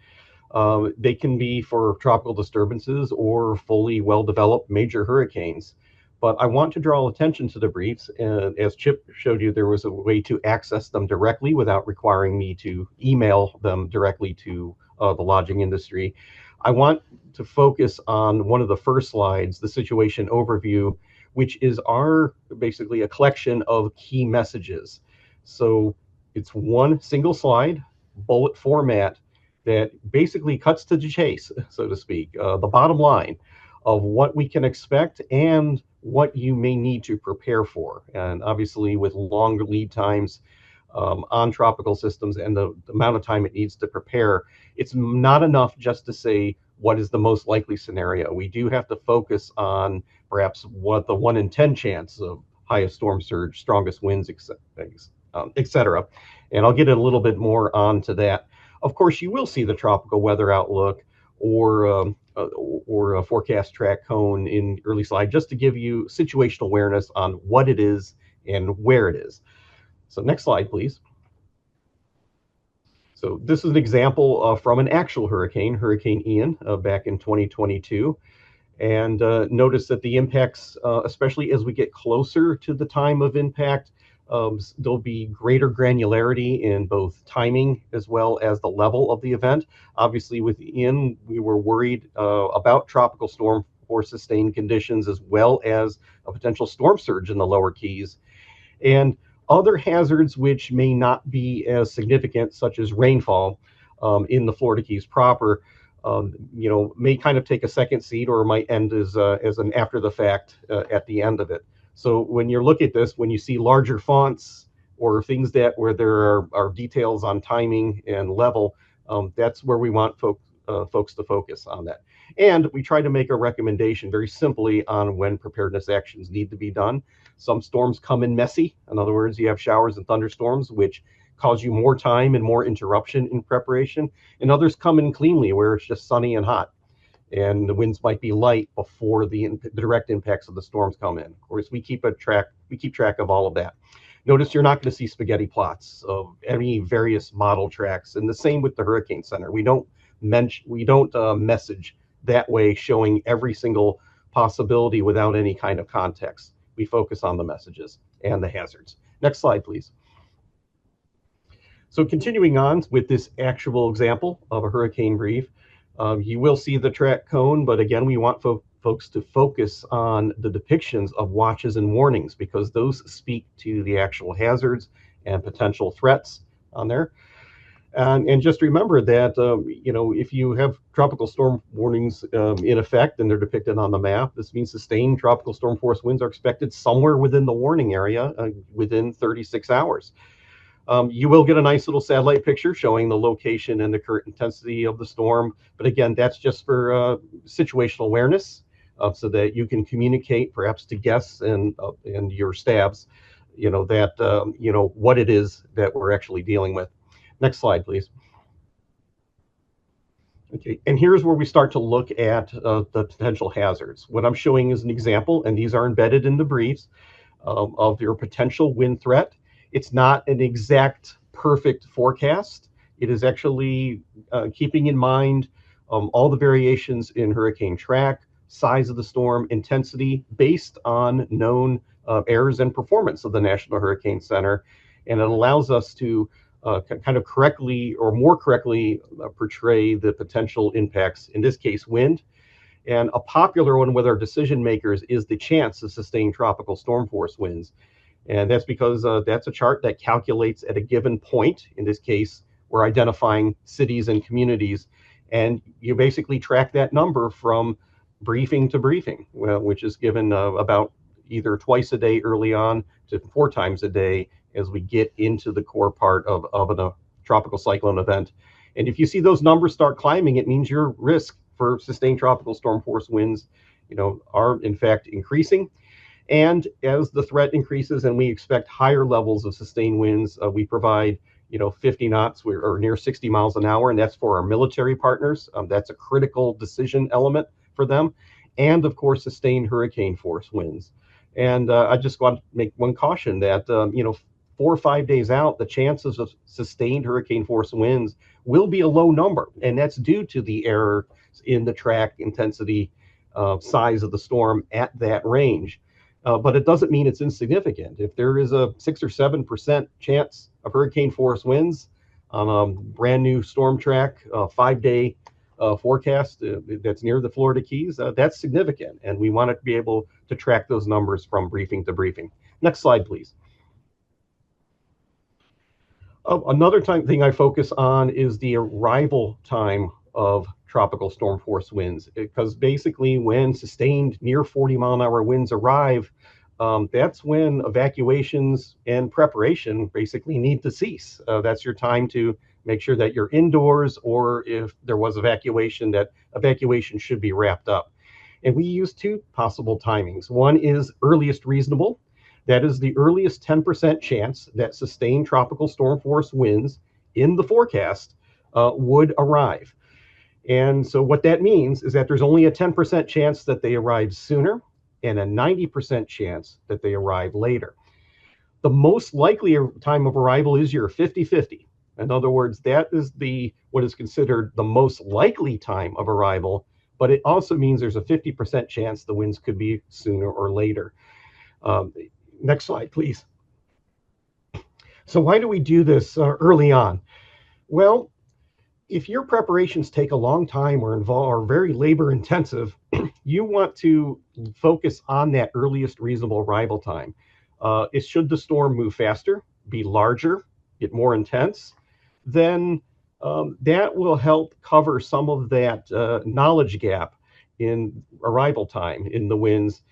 They can be for tropical disturbances or fully well-developed major hurricanes. But I want to draw attention to the briefs, and as Chip showed you, there was a way to access them directly without requiring me to email them directly to the lodging industry. I want to focus on one of the first slides, the situation overview, which is basically a collection of key messages. So it's one single slide, bullet format, that basically cuts to the chase, so to speak, the bottom line of what we can expect and what you may need to prepare for. And obviously with long lead times on tropical systems and the amount of time it needs to prepare, it's not enough just to say what is the most likely scenario. We do have to focus on perhaps what the 1 in 10 chance of highest storm surge, strongest winds, et cetera. And I'll get a little bit more onto that. Of course, you will see the tropical weather outlook or a forecast track cone in early slide, just to give you situational awareness on what it is and where it is. So next slide, please. So this is an example from an actual hurricane, Hurricane Ian, back in 2022. And notice that the impacts, especially as we get closer to the time of impact, there'll be greater granularity in both timing as well as the level of the event. Obviously with Ian, we were worried about tropical storm force sustained conditions as well as a potential storm surge in the lower Keys. And other hazards which may not be as significant, such as rainfall in the Florida Keys proper, may kind of take a second seat or might end as an after the fact at the end of it. So when you look at this, when you see larger fonts or things where there are details on timing and level, that's where we want folks to focus on that. And we try to make a recommendation very simply on when preparedness actions need to be done. Some storms come in messy. In other words, you have showers and thunderstorms, which cause you more time and more interruption in preparation. And others come in cleanly, where it's just sunny and hot. and the winds might be light before the direct impacts of the storms come in. Of course, we keep track of all of that. Notice you're not going to see spaghetti plots of any various model tracks, and the same with the Hurricane Center. We don't message that way, showing every single possibility without any kind of context. We focus on the messages and the hazards. Next slide, please. So continuing on with this actual example of a hurricane brief, you will see the track cone, but again, we want folks to focus on the depictions of watches and warnings, because those speak to the actual hazards and potential threats on there. And just remember that, if you have tropical storm warnings in effect and they're depicted on the map, this means sustained tropical storm force winds are expected somewhere within the warning area within 36 hours. You will get a nice little satellite picture showing the location and the current intensity of the storm. But again, that's just for situational awareness, so that you can communicate perhaps to guests and your staffs, what it is that we're actually dealing with. Next slide, please. Okay, and here's where we start to look at the potential hazards. What I'm showing is an example, and these are embedded in the briefs of your potential wind threat. It's not an exact perfect forecast. It is actually keeping in mind all the variations in hurricane track, size of the storm, intensity, based on known errors and performance of the National Hurricane Center. And it allows us to kind of correctly or more correctly portray the potential impacts, in this case, wind. And a popular one with our decision makers is the chance of sustained tropical storm force winds. And that's because that's a chart that calculates at a given point. In this case, we're identifying cities and communities, and you basically track that number from briefing to briefing, which is given about either twice a day early on to 4 times a day as we get into the core part of a tropical cyclone event. And if you see those numbers start climbing, it means your risk for sustained tropical storm force winds, are in fact increasing. And as the threat increases and we expect higher levels of sustained winds, we provide 50 knots or near 60 miles an hour, and that's for our military partners. That's a critical decision element for them. And of course, sustained hurricane force winds. And I just want to make one caution that 4 or 5 days out, the chances of sustained hurricane force winds will be a low number, and that's due to the error in the track intensity size of the storm at that range. But it doesn't mean it's insignificant. If there is a 6 or 7% chance of hurricane force winds on a brand new storm track, 5-day forecast that's near the Florida Keys, that's significant. And we want to be able to track those numbers from briefing to briefing. Next slide, please. Another thing I focus on is the arrival time of tropical storm force winds, because basically when sustained near 40-mile-an-hour winds arrive, that's when evacuations and preparation basically need to cease. That's your time to make sure that you're indoors, or if there was evacuation, that evacuation should be wrapped up. And we use 2 possible timings. One is earliest reasonable. That is the earliest 10% chance that sustained tropical storm force winds in the forecast would arrive. And so what that means is that there's only a 10% chance that they arrive sooner and a 90% chance that they arrive later. The most likely time of arrival is your 50-50. In other words, that is what is considered the most likely time of arrival, but it also means there's a 50% chance the winds could be sooner or later. Next slide, please. So why do we do this early on? Well, if your preparations take a long time or are very labor intensive, you want to focus on that earliest reasonable arrival time. Should the storm move faster, be larger, get more intense, then that will help cover some of that knowledge gap in arrival time in the winds.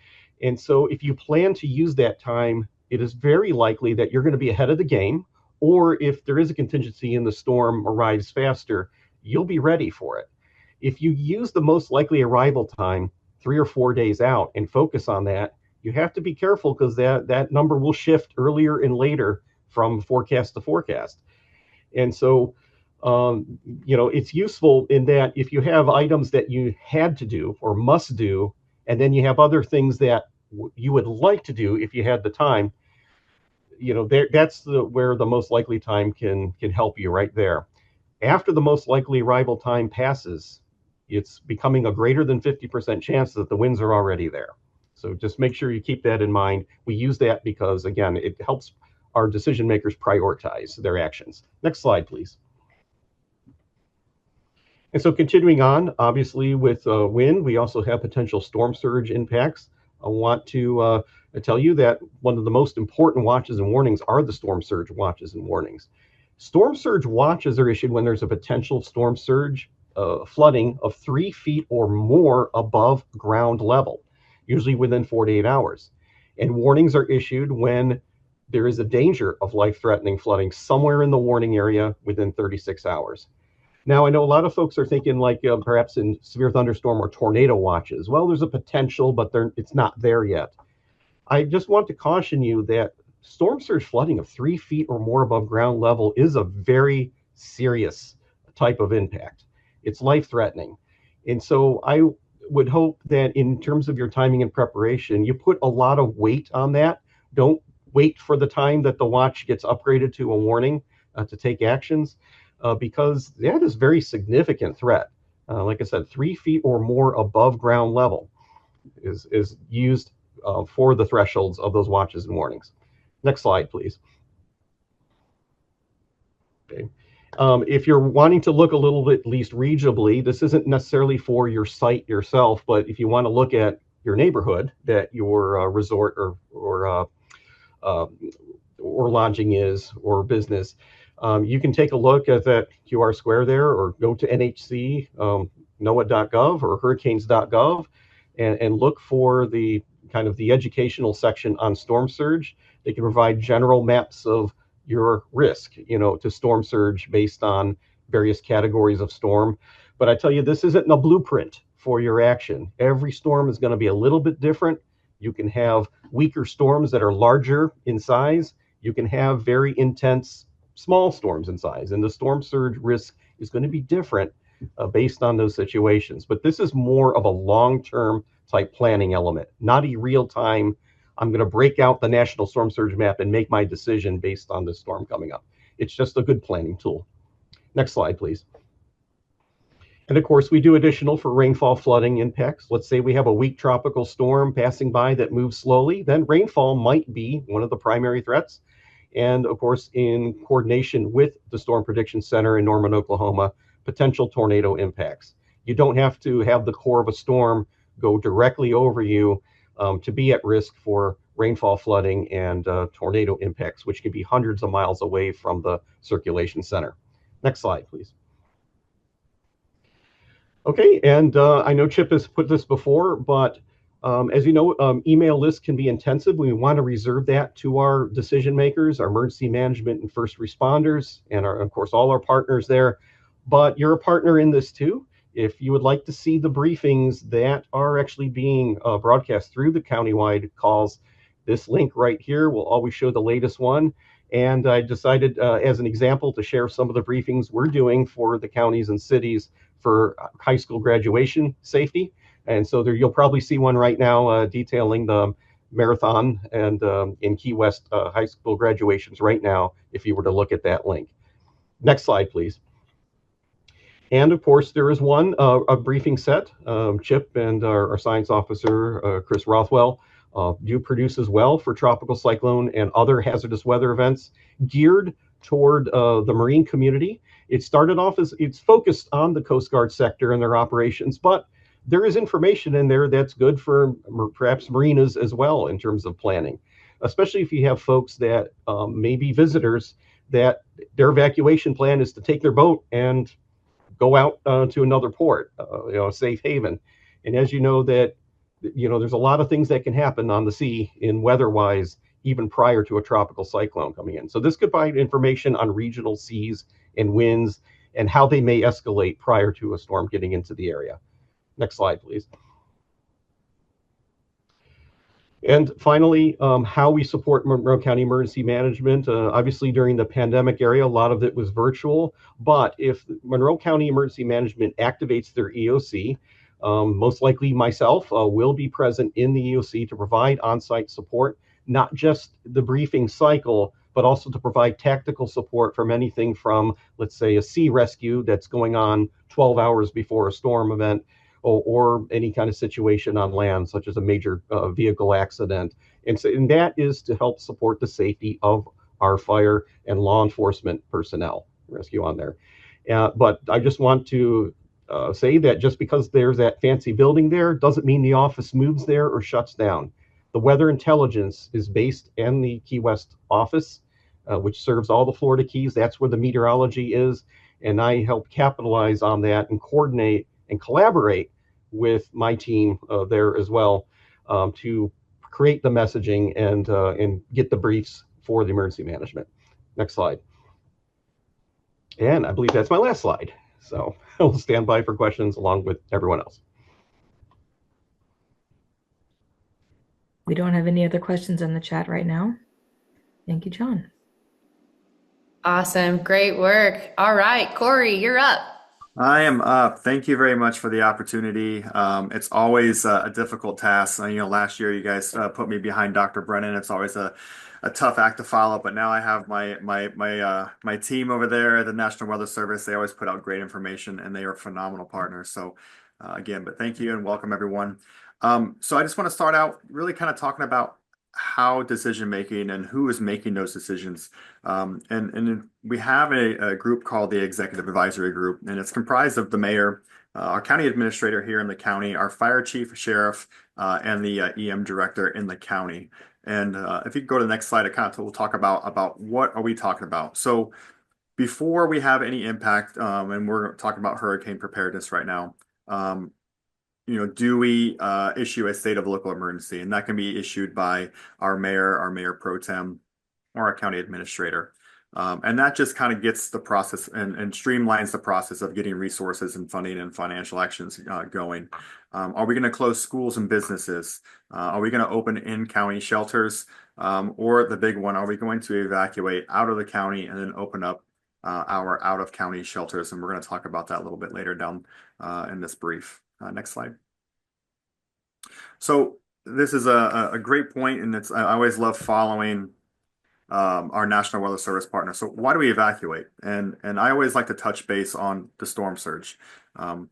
And so if you plan to use that time, it is very likely that you're going to be ahead of the game, or if there is a contingency and the storm arrives faster, you'll be ready for it. If you use the most likely arrival time 3 or 4 days out and focus on that, you have to be careful, because that number will shift earlier and later from forecast to forecast. And so It's useful in that if you have items that you had to do or must do, and then you have other things that you would like to do if you had the time, that's where the most likely time can help you right there. After the most likely arrival time passes, it's becoming a greater than 50% chance that the winds are already there. So just make sure you keep that in mind. We use that because, again, it helps our decision makers prioritize their actions. Next slide, please. And so continuing on, obviously with wind, we also have potential storm surge impacts. I want to tell you that one of the most important watches and warnings are the storm surge watches and warnings. Storm surge watches are issued when there's a potential storm surge flooding of 3 feet or more above ground level, usually within 48 hours. And warnings are issued when there is a danger of life-threatening flooding somewhere in the warning area within 36 hours. Now, I know a lot of folks are thinking like perhaps in severe thunderstorm or tornado watches. Well, there's a potential, but it's not there yet. I just want to caution you that storm surge flooding of 3 feet or more above ground level is a very serious type of impact. It's life-threatening. And so I would hope that in terms of your timing and preparation, you put a lot of weight on that. Don't wait for the time that the watch gets upgraded to a warning to take actions. Because that is very significant threat. Like I said, 3 feet or more above ground level is used for the thresholds of those watches and warnings. Next slide, please. Okay. If you're wanting to look a little bit, at least regionally, this isn't necessarily for your site yourself, but if you want to look at your neighborhood that your resort or lodging is or business, you can take a look at that QR square there, or go to NHC, NOAA.gov or hurricanes.gov, and look for the kind of the educational section on storm surge. They can provide general maps of your risk, to storm surge based on various categories of storm. But I tell you, this isn't a blueprint for your action. Every storm is going to be a little bit different. You can have weaker storms that are larger in size. You can have very intense small storms in size, and the storm surge risk is going to be different based on those situations. But this is more of a long-term type planning element, not a real-time, I'm going to break out the national storm surge map and make my decision based on this storm coming up. It's just a good planning tool. Next slide, please. And of course, we do additional for rainfall flooding impacts. Let's say we have a weak tropical storm passing by that moves slowly, then rainfall might be one of the primary threats. And of course, in coordination with the Storm Prediction Center in Norman, Oklahoma, potential tornado impacts. You don't have to have the core of a storm go directly over you to be at risk for rainfall flooding and tornado impacts, which can be hundreds of miles away from the circulation center. Next slide, please. Okay, and I know Chip has put this before, but as you know, email lists can be intensive. We want to reserve that to our decision makers, our emergency management and first responders, and of course, all our partners there. But you're a partner in this too. If you would like to see the briefings that are actually being broadcast through the countywide calls, this link right here will always show the latest one. And I decided as an example to share some of the briefings we're doing for the counties and cities for high school graduation safety. And so there, you'll probably see one right now detailing the marathon and in Key West high school graduations right now, if you were to look at that link. Next slide, please. And of course, there is one, a briefing set. Chip and our science officer, Chris Rothwell, do produce as well for tropical cyclone and other hazardous weather events geared toward the marine community. It started off as, it's focused on the Coast Guard sector and their operations, but there is information in there that's good for perhaps marinas as well in terms of planning, especially if you have folks that may be visitors that their evacuation plan is to take their boat and go out to another port, safe haven. And as you know that, there's a lot of things that can happen on the sea in weather-wise, even prior to a tropical cyclone coming in. So this could provide information on regional seas and winds and how they may escalate prior to a storm getting into the area. Next slide, please. And finally, how we support Monroe County Emergency Management. Obviously, during the pandemic area, a lot of it was virtual. But if Monroe County Emergency Management activates their EOC, most likely myself will be present in the EOC to provide on-site support, not just the briefing cycle, but also to provide tactical support from anything from, let's say, a sea rescue that's going on 12 hours before a storm event, or any kind of situation on land, such as a major vehicle accident. And that is to help support the safety of our fire and law enforcement personnel, rescue on there. But I just want to say that just because there's that fancy building there doesn't mean the office moves there or shuts down. The weather intelligence is based in the Key West office, which serves all the Florida Keys. That's where the meteorology is. And I help capitalize on that and coordinate and collaborate with my team there as well, to create the messaging and get the briefs for the emergency management. Next slide. And I believe that's my last slide. So I'll stand by for questions along with everyone else. We don't have any other questions in the chat right now. Thank you, John. Awesome. Great work. All right, Corey, you're up. I am up. Thank you very much for the opportunity. It's always a difficult task. Last year you guys put me behind Dr. Brennan. It's always a tough act to follow, but now I have my team over there at the National Weather Service. They always put out great information, and they are phenomenal partners. So again, but thank you and welcome everyone. So I just want to start out really kind of talking about how decision making and who is making those decisions. And we have a group called the Executive Advisory Group, and it's comprised of the mayor, our county administrator here in the county, our fire chief, sheriff, and the EM director in the county. And if you go to the next slide, we'll talk about what are we talking about. So before we have any impact, and we're talking about hurricane preparedness right now, do we issue a state of local emergency? And that can be issued by our mayor pro tem, or our county administrator. And that just kind of gets the process and streamlines the process of getting resources and funding and financial actions going. Are we going to close schools and businesses? Are we going to open in-county shelters? Or the big one, are we going to evacuate out of the county and then open up our out-of-county shelters? And we're going to talk about that a little bit later down in this brief. Next slide. So this is a great point, and I always love following our National Weather Service partner. So why do we evacuate? And I always like to touch base on the storm surge. You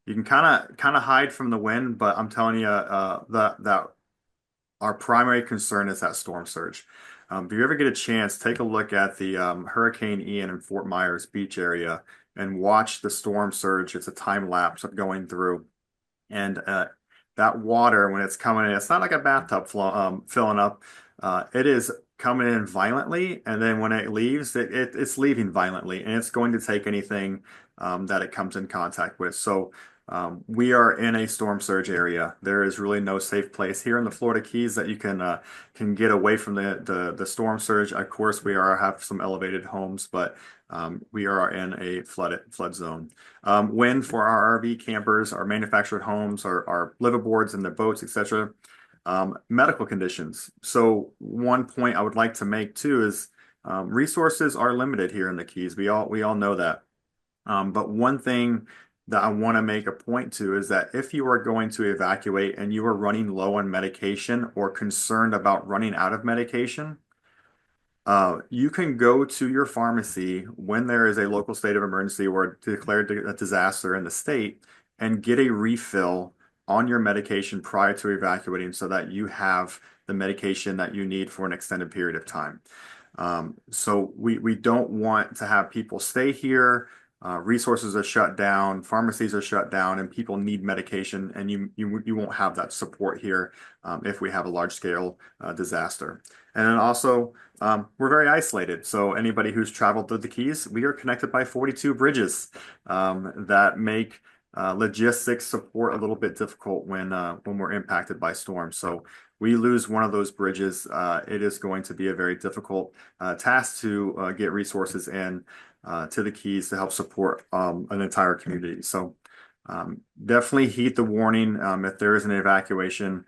can kind of hide from the wind, but I'm telling you that our primary concern is that storm surge. If you ever get a chance, take a look at the Hurricane Ian in Fort Myers Beach area and watch the storm surge. It's a time lapse going through. And that water, when it's coming in, it's not like a bathtub filling up. It is coming in violently, and then when it leaves, it's leaving violently, and it's going to take anything that it comes in contact with. So we are in a storm surge area. There is really no safe place here in the Florida Keys that you can get away from the storm surge. Of course, we have some elevated homes, but we are in a flood zone. Wind for our RV campers, our manufactured homes, our liveaboards and the boats, etc. Medical conditions. So one point I would like to make too is resources are limited here in the Keys. We all know that. But one thing that I want to make a point to is that if you are going to evacuate and you are running low on medication or concerned about running out of medication, you can go to your pharmacy when there is a local state of emergency or declared a disaster in the state and get a refill on your medication prior to evacuating so that you have the medication that you need for an extended period of time. So we don't want to have people stay here. Resources are shut down, pharmacies are shut down, and people need medication, and you won't have that support here if we have a large-scale disaster. And then also, we're very isolated. So anybody who's traveled through the Keys, we are connected by 42 bridges that make logistics support a little bit difficult when we're impacted by storms. So we lose one of those bridges, it is going to be a very difficult task to get resources in to the Keys to help support an entire community. So Definitely heed the warning if there is an evacuation.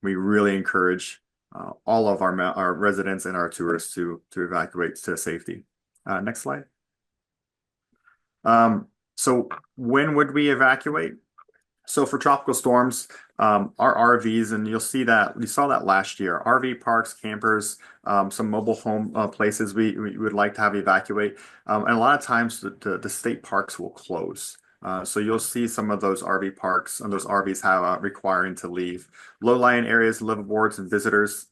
We really encourage all of our residents and our tourists to evacuate to safety. Next slide. So when would we evacuate? So for tropical storms, our RVs, and you saw that last year, RV parks, campers, some mobile home places we would like to have evacuate. And a lot of times the state parks will close. So you'll see some of those RV parks and those RVs have requiring to leave. Low-lying areas, liveaboards, and visitors.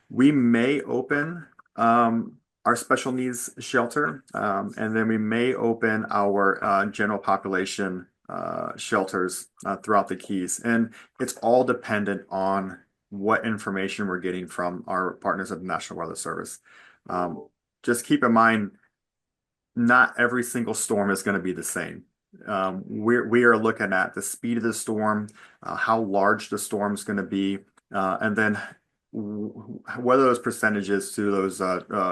We may open our special needs shelter, and then we may open our general population shelters throughout the Keys. And it's all dependent on what information we're getting from our partners at the National Weather Service. Just keep in mind, not every single storm is going to be the same. We are looking at the speed of the storm, how large the storm is going to be, and then whether those percentages to those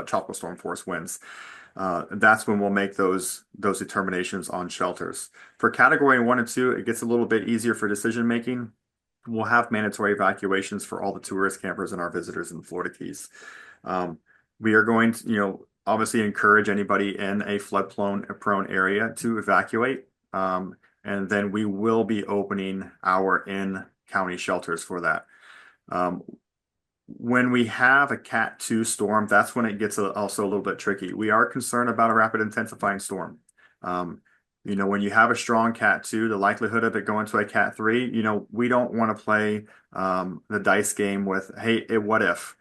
tropical storm force winds. That's when we'll make those determinations on shelters. For category 1 and 2, it gets a little bit easier for decision making. We'll have mandatory evacuations for all the tourist campers and our visitors in the Florida Keys. We are going to, obviously encourage anybody in a flood-prone area to evacuate. And then we will be opening our in-county shelters for that. When we have a Cat 2 storm, that's when it gets also a little bit tricky. We are concerned about a rapid intensifying storm. When you have a strong Cat 2, the likelihood of it going to a Cat 3, we don't want to play the dice game with, hey, what if?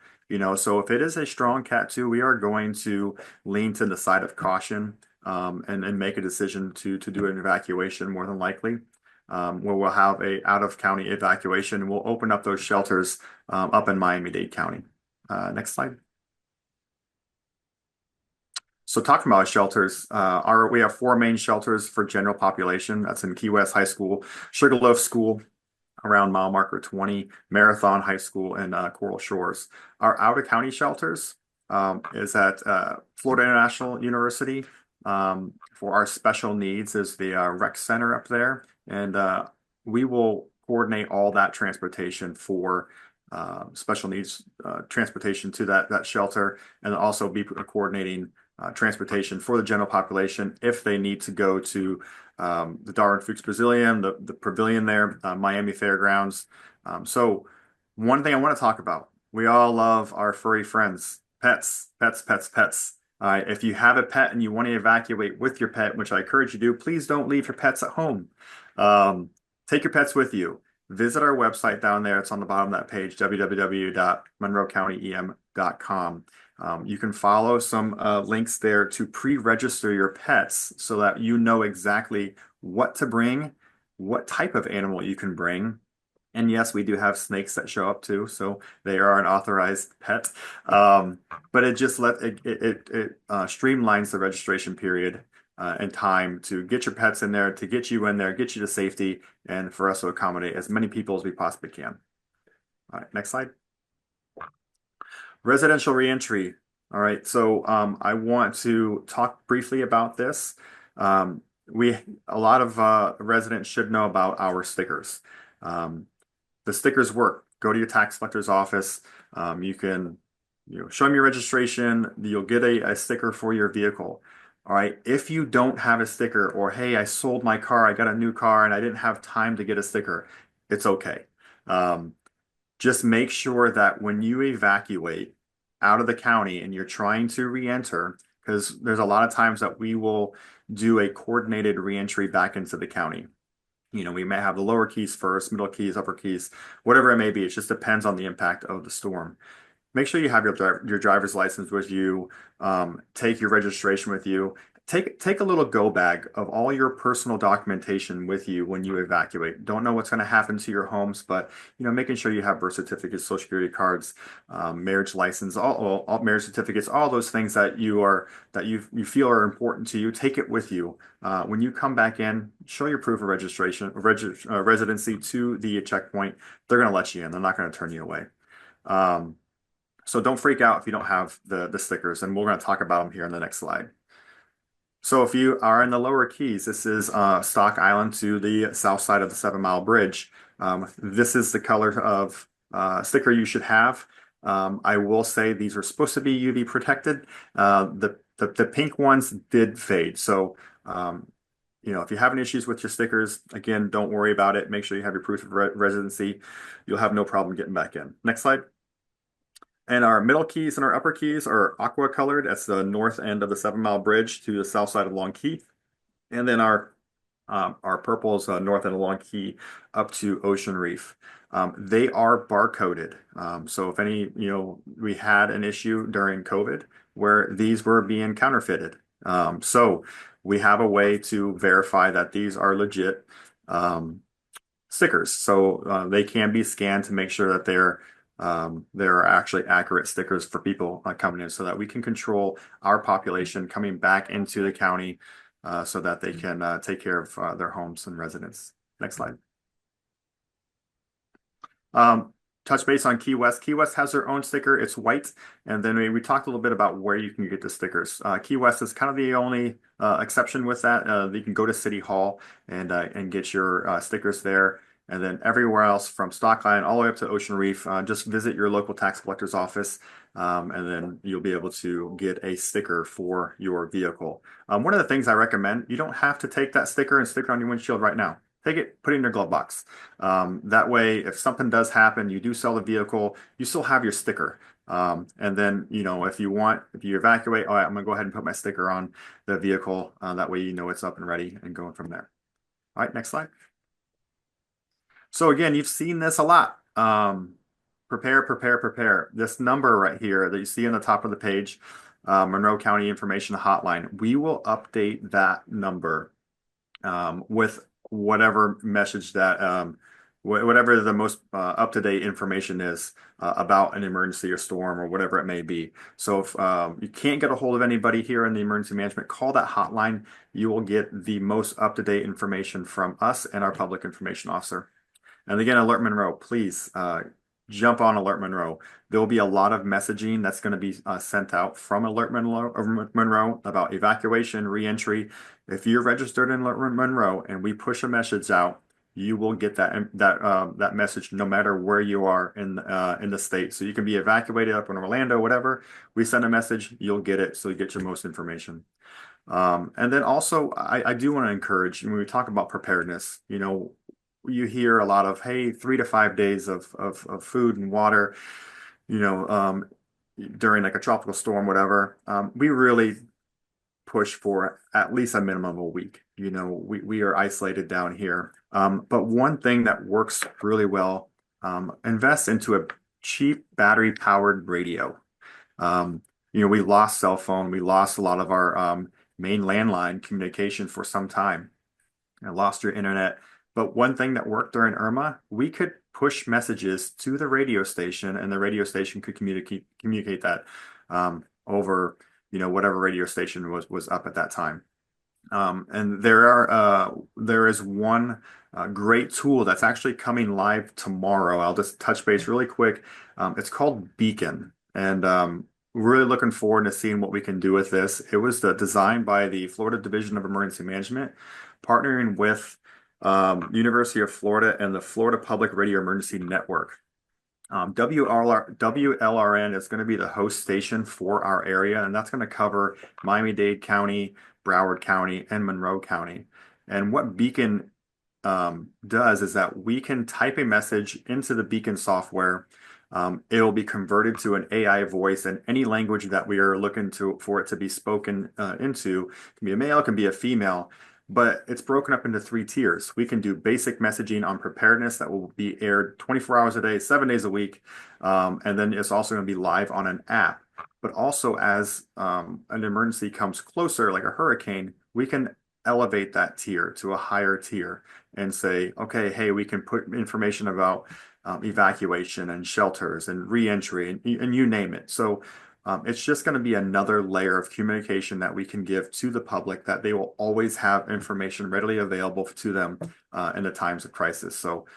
So if it is a strong Cat 2, we are going to lean to the side of caution and make a decision to do an evacuation more than likely. Where we'll have a out-of-county evacuation, and we'll open up those shelters up in Miami-Dade County. Next slide. So talking about shelters, we have 4 main shelters for general population. That's in Key West High School, Sugarloaf School, around mile marker 20, Marathon High School, and Coral Shores. Our out-of-county shelters is at Florida International University. For our special needs is the rec center up there. And we will coordinate all that transportation for special needs transportation to that shelter, and also be coordinating transportation for the general population if they need to go to the Darwin Fuchs Pavilion, the pavilion there, Miami Fairgrounds. So one thing I want to talk about, we all love our furry friends, pets. All right, if you have a pet and you want to evacuate with your pet, which I encourage you to do, please don't leave your pets at home. Take your pets with you. Visit our website down there. It's on the bottom of that page, www.monroecountyem.com. You can follow some links there to pre-register your pets so that you know exactly what to bring, what type of animal you can bring. And yes, we do have snakes that show up too, so they are an authorized pet. But it just streamlines the registration period and time to get your pets in there, to get you in there, get you to safety, and for us to accommodate as many people as we possibly can. All right, next slide. Residential reentry. All right, so I want to talk briefly about this. A lot of residents should know about our stickers. The stickers work. Go to your tax collector's office. You can show them your registration. You'll get a sticker for your vehicle. All right. If you don't have a sticker, or hey, I sold my car, I got a new car, and I didn't have time to get a sticker, it's okay. Just make sure that when you evacuate out of the county and you're trying to re-enter, because there's a lot of times that we will do a coordinated re-entry back into the county. We may have the lower keys first, middle keys, upper keys, whatever it may be. It just depends on the impact of the storm. Make sure you have your driver's license with you. Take your registration with you. Take a little go bag of all your personal documentation with you when you evacuate. Don't know what's going to happen to your homes, but making sure you have birth certificates, social security cards, marriage license, all marriage certificates, all those things that you feel are important to you. Take it with you. When you come back in, show your proof of registration, residency to the checkpoint. They're going to let you in. They're not going to turn you away. So don't freak out if you don't have the stickers, and we're going to talk about them here in the next slide. So if you are in the lower Keys, this is Stock Island to the south side of the 7 Mile Bridge. This is the color of sticker you should have. I will say these are supposed to be UV protected. The pink ones did fade. So, if you're having issues with your stickers, again, don't worry about it. Make sure you have your proof of residency. You'll have no problem getting back in. Next slide. And our middle Keys and our upper Keys are aqua colored. That's the north end of the 7 Mile Bridge to the south side of Long Key. And then our purple is north end of Long Key up to Ocean Reef. They are barcoded. So if we had an issue during COVID where these were being counterfeited. So we have a way to verify that these are legit stickers. So they can be scanned to make sure that they're actually accurate stickers for people coming in, so that we can control our population coming back into the county, so that they can take care of their homes and residents. Next slide. Touch base on Key West. Key West has their own sticker. It's white. And then we talked a little bit about where you can get the stickers. Key West is kind of the only exception with that. You can go to City Hall and get your stickers there. And then everywhere else from Stock Island all the way up to Ocean Reef, just visit your local tax collector's office, and then you'll be able to get a sticker for your vehicle. One of the things I recommend, you don't have to take that sticker and stick it on your windshield right now. Take it, put it in your glove box. That way, if something does happen, you do sell the vehicle, you still have your sticker. And then, if you evacuate, all right, I'm gonna go ahead and put my sticker on the vehicle. That way, it's up and ready and going from there. All right, next slide. So again, you've seen this a lot. Prepare, prepare, prepare. This number right here that you see on the top of the page, Monroe County Information Hotline, we will update that number with whatever message that, whatever the most up-to-date information is about an emergency or storm or whatever it may be. So if you can't get a hold of anybody here in the emergency management, call that hotline. You will get the most up-to-date information from us and our public information officer. And again, Alert Monroe, please jump on Alert Monroe. There will be a lot of messaging that's going to be sent out from Alert Monroe about evacuation, reentry. If you're registered in Alert Monroe and we push a message out, you will get that message no matter where you are in the state. So you can be evacuated up in Orlando, whatever. We send a message, you'll get it, so you get your most information. And then also, I do want to encourage, when we talk about preparedness, you hear a lot of, hey, 3 to 5 days of food and water, during like a tropical storm, whatever. We really push for at least a minimum of a week. We are isolated down here. But one thing that works really well, invest into a cheap battery powered radio. We lost cell phone. We lost a lot of our main landline communication for some time. Lost your internet. But one thing that worked during Irma, we could push messages to the radio station, and the radio station could communicate that over, whatever radio station was up at that time. And there is one great tool that's actually coming live tomorrow. I'll just touch base really quick. It's called Beacon, and we're really looking forward to seeing what we can do with this. It was designed by the Florida Division of Emergency Management, partnering with University of Florida and the Florida Public Radio Emergency Network. WLRN is going to be the host station for our area, and that's going to cover Miami-Dade County, Broward County, and Monroe County. And what Beacon does is that we can type a message into the Beacon software. It will be converted to an AI voice in any language that we are looking for it to be spoken into. It can be a male, it can be a female. But it's broken up into 3 tiers. We can do basic messaging on preparedness that will be aired 24 hours a day, 7 days a week. And then it's also going to be live on an app. But also as an emergency comes closer, like a hurricane, we can elevate that tier to a higher tier and say, okay, hey, we can put information about evacuation and shelters and reentry and you name it. So it's just going to be another layer of communication that we can give to the public, that they will always have information readily available to them in the times of crisis. So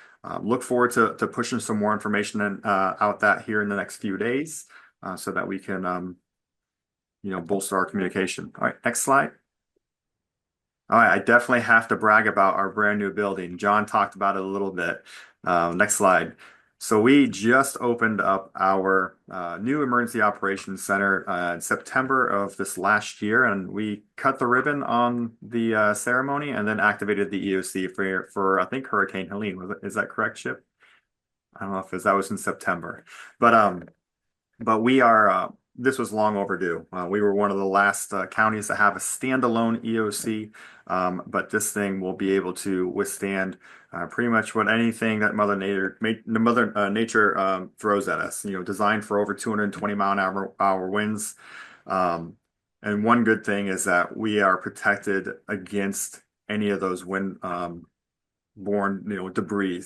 look forward to pushing some more information out that here in the next few days, so that we can bolster our communication. All right, next slide. All right, I definitely have to brag about our brand new building. John talked about it a little bit. Next slide. So we just opened up our new emergency operations center in September of this last year, and we cut the ribbon on the ceremony and then activated the EOC for I think Hurricane Helene. Is that correct, Chip? I don't know if that was in September, but we are. This was long overdue. We were one of the last counties to have a standalone EOC, but this thing will be able to withstand pretty much what anything that Mother Nature throws at us. Designed for over 220-mile-an-hour winds. And one good thing is that we are protected against any of those wind borne, debris.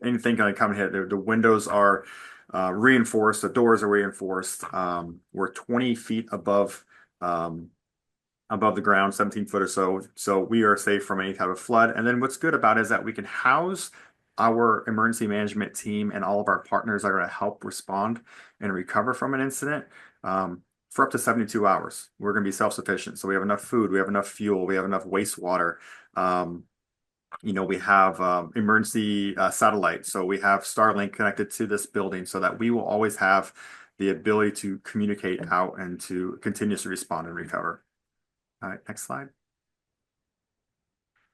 Anything going to come and hit. The windows are reinforced. The doors are reinforced. We're 20 feet above the ground, 17 foot or so. So we are safe from any type of flood. And then what's good about it is that we can house our emergency management team and all of our partners that are going to help respond and recover from an incident for up to 72 hours. We're going to be self-sufficient. So we have enough food, we have enough fuel, we have enough wastewater. We have emergency satellite. So we have Starlink connected to this building so that we will always have the ability to communicate out and to continuously respond and recover. All right, next slide.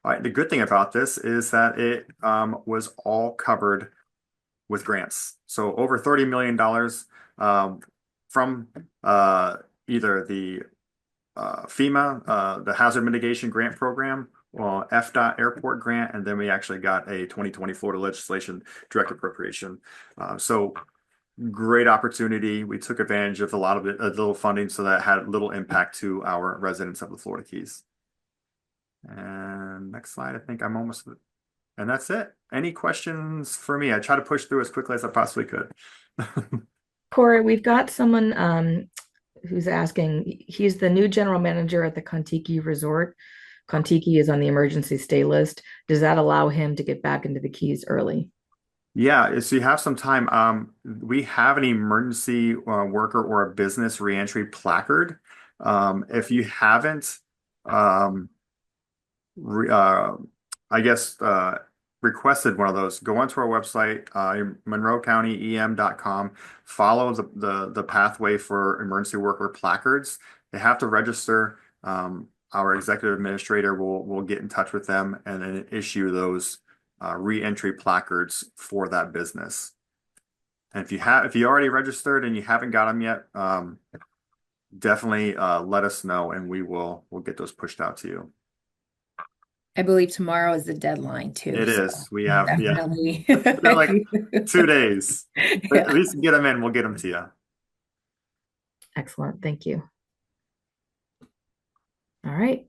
All right, the good thing about this is that it was all covered with grants. So over $30 million from either the FEMA, the Hazard Mitigation Grant Program, well, FDOT Airport Grant, and then we actually got a 2020 Florida legislation direct appropriation. So great opportunity. We took advantage of a lot of a little funding, so that had little impact to our residents of the Florida Keys. And next slide, I think I'm almost, and that's it. Any questions for me? I try to push through as quickly as I possibly could. Corey, we've got someone who's asking, he's the new general manager at the Kontiki Resort. Kontiki is on the emergency stay list. Does that allow him to get back into the Keys early? Yeah, so you have some time. We have an emergency worker or a business reentry placard. If you haven't, I guess, requested one of those, go onto our website, monroecountyem.com, follow the pathway for emergency worker placards. They have to register. Our executive administrator will get in touch with them and then issue those re-entry placards for that business. And if you already registered and you haven't got them yet, definitely let us know and we'll get those pushed out to you. I believe tomorrow is the deadline too. It is. We have definitely. They're like 2 days. But at least get them in. We'll get them to you. Excellent. Thank you. All right.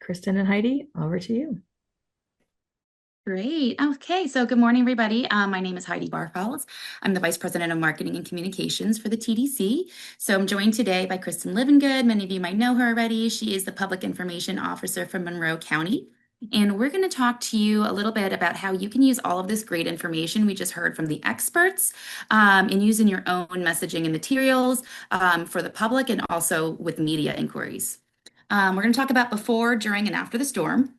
Kristen and Heidi, over to you. Great. Okay. So good morning, everybody. My name is Heidi Barfels. I'm the Vice President of Marketing and Communications for the TDC. So I'm joined today by Kristen Livengood. Many of you might know her already. She is the Public Information Officer for Monroe County. And we're going to talk to you a little bit about how you can use all of this great information we just heard from the experts and use in your own messaging and materials for the public and also with media inquiries. We're going to talk about before, during, and after the storm.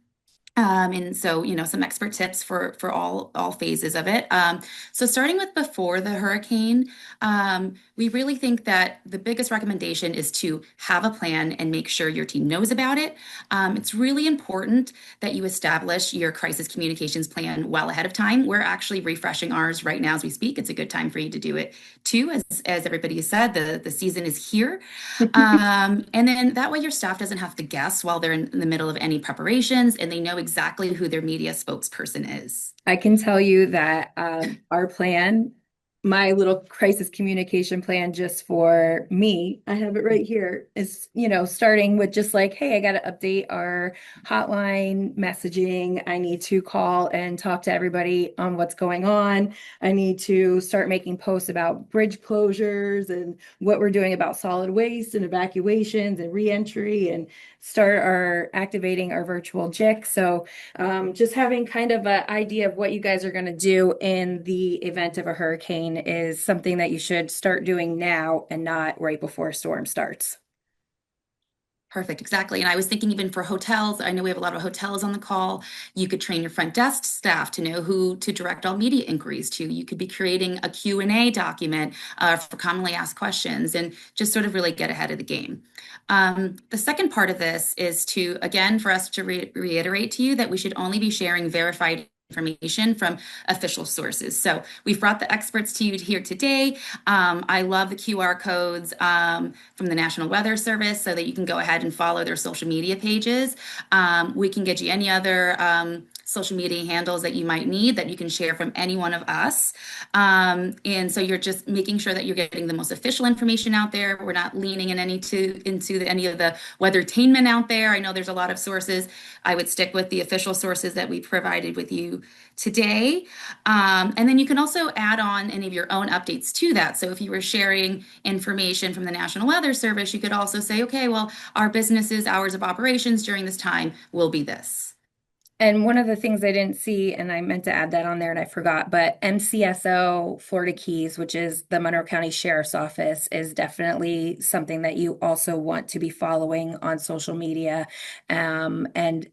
And so, some expert tips for all phases of it. So starting with before the hurricane, we really think that the biggest recommendation is to have a plan and make sure your team knows about it. It's really important that you establish your crisis communications plan well ahead of time. We're actually refreshing ours right now as we speak. It's a good time for you to do it too. As everybody has said, the season is here. And then that way your staff doesn't have to guess while they're in the middle of any preparations and they know exactly who their media spokesperson is. I can tell you that our plan, my little crisis communication plan just for me, I have it right here, is, starting with just like, hey, I got to update our hotline messaging. I need to call and talk to everybody on what's going on. I need to start making posts about bridge closures and what we're doing about solid waste and evacuations and reentry, and start activating our virtual JIC. So just having kind of an idea of what you guys are going to do in the event of a hurricane is something that you should start doing now and not right before a storm starts. Perfect, exactly. And I was thinking even for hotels, I know we have a lot of hotels on the call. You could train your front desk staff to know who to direct all media inquiries to. You could be creating a Q&A document for commonly asked questions and just sort of really get ahead of the game. The second part of this is to, again, for us to reiterate to you that we should only be sharing verified information from official sources. So we've brought the experts to you here today. I love the QR codes from the National Weather Service so that you can go ahead and follow their social media pages. We can get you any other social media handles that you might need that you can share from any one of us. And so you're just making sure that you're getting the most official information out there. We're not leaning in into any of the weathertainment out there. I know there's a lot of sources. I would stick with the official sources that we provided with you today. And then you can also add on any of your own updates to that. So if you were sharing information from the National Weather Service, you could also say, okay, well, our business's hours of operations during this time will be this. And one of the things I didn't see, and I meant to add that on there and I forgot, but MCSO Florida Keys, which is the Monroe County Sheriff's Office, is definitely something that you also want to be following on social media and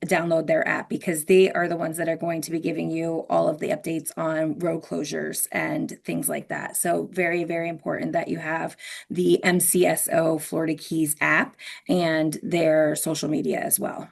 download their app, because they are the ones that are going to be giving you all of the updates on road closures and things like that. So very, very important that you have the MCSO Florida Keys app and their social media as well.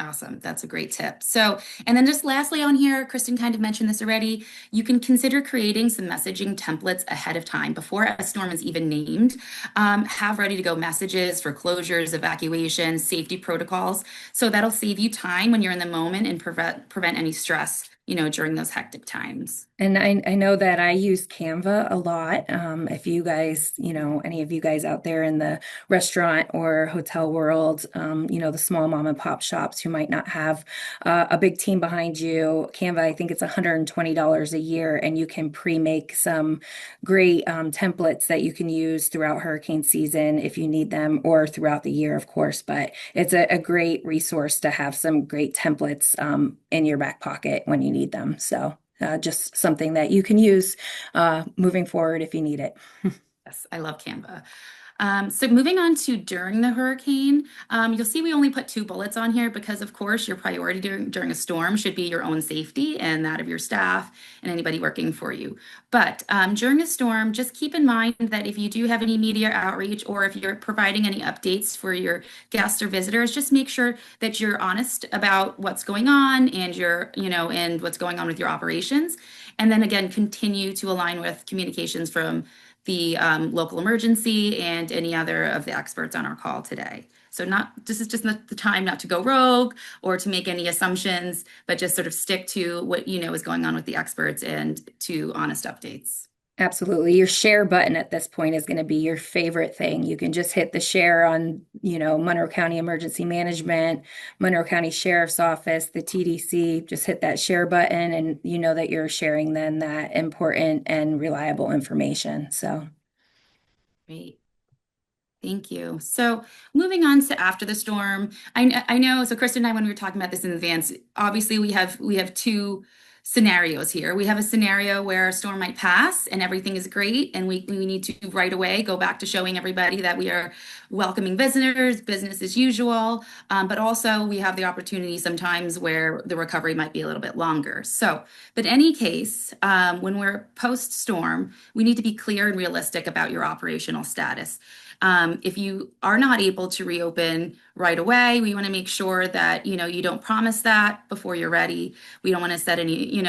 Awesome. That's a great tip. So, and then just lastly on here, Kristen kind of mentioned this already, you can consider creating some messaging templates ahead of time before a storm is even named. Have ready to go messages for closures, evacuations, safety protocols. So that'll save you time when you're in the moment and prevent any stress, during those hectic times. And I know that I use Canva a lot. If you guys, any of you guys out there in the restaurant or hotel world, the small mom and pop shops who might not have a big team behind you, Canva, I think it's $120 a year, and you can pre-make some great templates that you can use throughout hurricane season if you need them, or throughout the year, of course. But it's a great resource to have some great templates in your back pocket when you need them. So just something that you can use moving forward if you need it. Yes, I love Canva. So moving on to during the hurricane, you'll see we only put 2 bullets on here because, of course, your priority during a storm should be your own safety and that of your staff and anybody working for you. But during a storm, just keep in mind that if you do have any media outreach or if you're providing any updates for your guests or visitors, just make sure that you're honest about what's going on and and what's going on with your operations. And then again, continue to align with communications from the local emergency and any other of the experts on our call today. So this is just not the time not to go rogue or to make any assumptions, but just sort of stick to what is going on with the experts and to honest updates. Absolutely. Your share button at this point is going to be your favorite thing. You can just hit the share on, Monroe County Emergency Management, Monroe County Sheriff's Office, the TDC. Just hit that share button and you know that you're sharing then that important and reliable information. So great. Thank you. So moving on to after the storm, I know, so Kristen and I, when we were talking about this in advance, obviously we have 2 scenarios here. We have a scenario where a storm might pass and everything is great, and we need to right away go back to showing everybody that we are welcoming visitors, business as usual. But also we have the opportunity sometimes where the recovery might be a little bit longer. So, but in any case, when we're post-storm, we need to be clear and realistic about your operational status. If you are not able to reopen right away, we want to make sure that, you don't promise that before you're ready. We don't want to set any,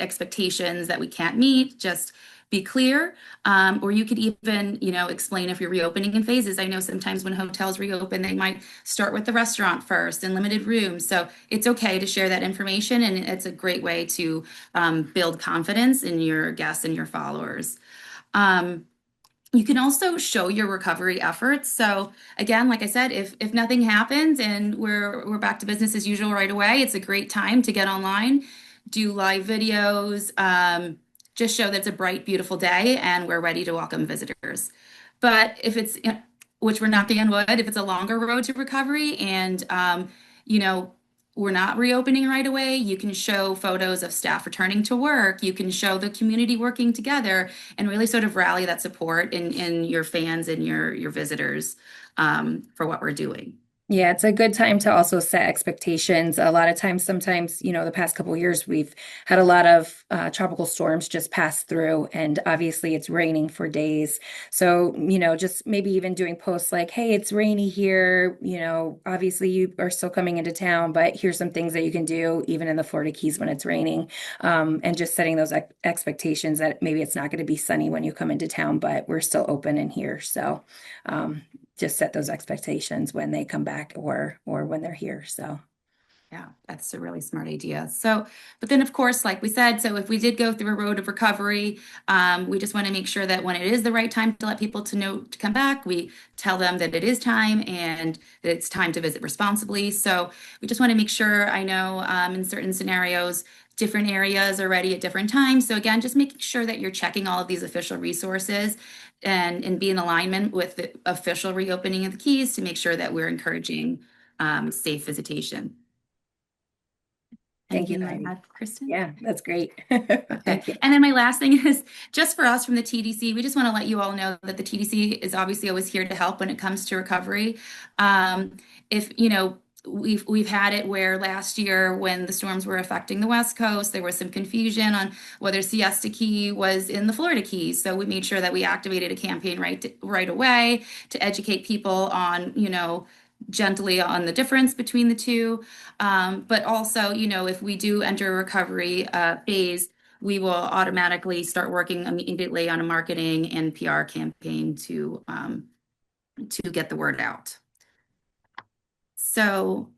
expectations that we can't meet. Just be clear. Or you could even, explain if you're reopening in phases. I know sometimes when hotels reopen, they might start with the restaurant first and limited rooms. So it's okay to share that information. And it's a great way to build confidence in your guests and your followers. You can also show your recovery efforts. So again, like I said, if nothing happens and we're back to business as usual right away, it's a great time to get online, do live videos, just show that it's a bright, beautiful day and we're ready to welcome visitors. But if it's, which we're knocking on wood, if it's a longer road to recovery and, we're not reopening right away, you can show photos of staff returning to work. You can show the community working together and really sort of rally that support in your fans and your visitors for what we're doing. Yeah, it's a good time to also set expectations. A lot of times, sometimes, the past couple of years, we've had a lot of tropical storms just pass through, and obviously it's raining for days. So, just maybe even doing posts like, hey, it's rainy here. Obviously you are still coming into town, but here's some things that you can do even in the Florida Keys when it's raining. And just setting those expectations that maybe it's not going to be sunny when you come into town, but we're still open in here. So, just set those expectations when they come back or when they're here. So Yeah, that's a really smart idea. So, but then of course, like we said, so if we did go through a road of recovery, we just want to make sure that when it is the right time to let people to know to come back, we tell them that it is time and that it's time to visit responsibly. So we just want to make sure, I know in certain scenarios, different areas are ready at different times. So again, just making sure that you're checking all of these official resources and be in alignment with the official reopening of the keys to make sure that we're encouraging safe visitation. thank you, Anything Heidi. to add, Kristen? Yeah, that's great. Okay. Thank you. And then my last thing is just for us from the TDC, we just want to let you all know that the TDC is obviously always here to help when it comes to recovery. If we've had it where last year when the storms were affecting the West Coast, there was some confusion on whether Siesta Key was in the Florida Keys. So we made sure that we activated a campaign right away to educate people on, gently on the difference between the two. But also, if we do enter a recovery phase, we will automatically start working immediately on a marketing and PR campaign to get the word out. So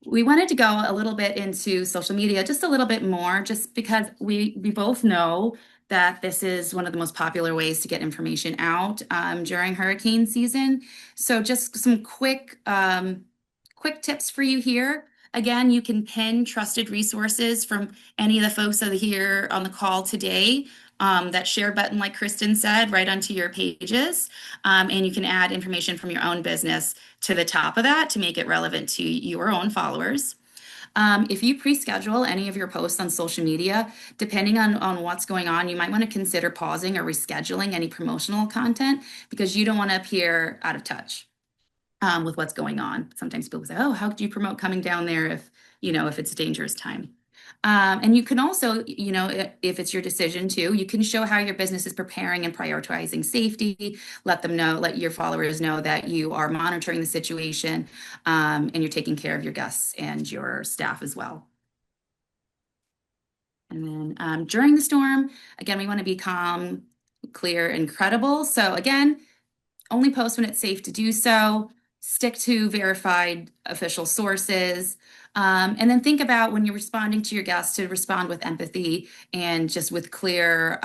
we wanted to go a little bit into social media, just a little bit more, just because we both know that this is one of the most popular ways to get information out during hurricane season. So just some quick tips for you here. Again, you can pin trusted resources from any of the folks that are here on the call today. That share button, like Kristen said, right onto your pages. And you can add information from your own business to the top of that to make it relevant to your own followers. If you pre-schedule any of your posts on social media, depending on what's going on, you might want to consider pausing or rescheduling any promotional content because you don't want to appear out of touch with what's going on. Sometimes people say, oh, how could you promote coming down there if it's a dangerous time? And you can also, if it's your decision to, you can show how your business is preparing and prioritizing safety, let your followers know that you are monitoring the situation and you're taking care of your guests and your staff as well. And then during the storm, again, we want to be calm, clear, and credible. So again, only post when it's safe to do so. Stick to verified official sources. And then think about when you're responding to your guests to respond with empathy and just with clear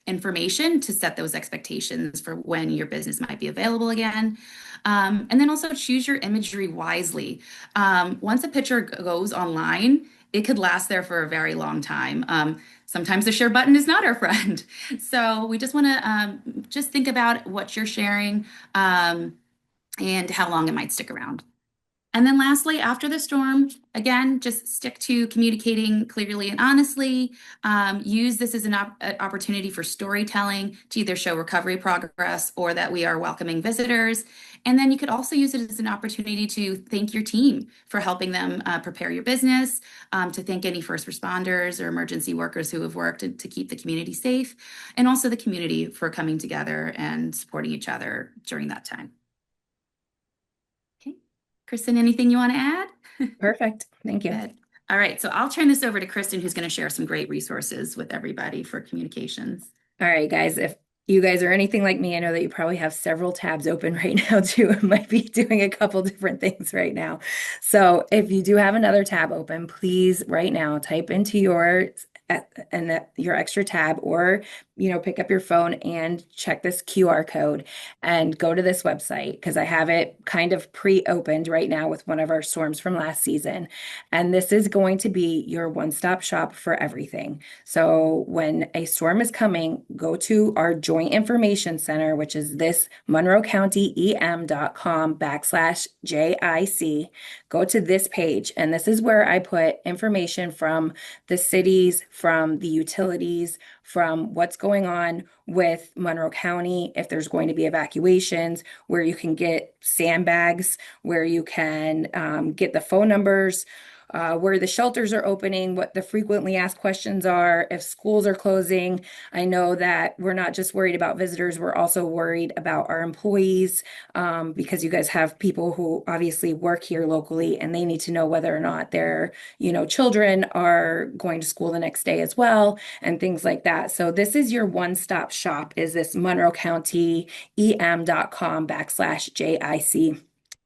information to set those expectations for when your business might be available again. And then also choose your imagery wisely. Once a picture goes online, it could last there for a very long time. Sometimes the share button is not our friend. So we just want to just think about what you're sharing and how long it might stick around. And then lastly, after the storm, again, just stick to communicating clearly and honestly. Use this as an opportunity for storytelling to either show recovery progress or that we are welcoming visitors. And then you could also use it as an opportunity to thank your team for helping them prepare your business, to thank any first responders or emergency workers who have worked to keep the community safe, and also the community for coming together and supporting each other during that time. Kristen, anything you want to add? Perfect. Thank you. Good. All right. So I'll turn this over to Kristen, who's going to share some great resources with everybody for communications. All right, guys. If you guys are anything like me, I know that you probably have several tabs open right now too. It might be doing a couple different things right now. So if you do have another tab open, please right now type into your extra tab or pick up your phone and check this QR code and go to this website because I have it kind of pre-opened right now with one of our storms from last season. And this is going to be your one-stop shop for everything. So when a storm is coming, go to our Joint Information Center, which is this monroecountyem.com/JIC. go to this page. And this is where I put information from the cities, from the utilities, from what's going on with Monroe County, if there's going to be evacuations, where you can get sandbags, where you can get the phone numbers, where the shelters are opening, what the frequently asked questions are, if schools are closing. I know that we're not just worried about visitors, we're also worried about our employees, because you guys have people who obviously work here locally and they need to know whether or not their, children are going to school the next day as well, and things like that. So this is your one-stop shop, is this Monroe County em.com/JIC.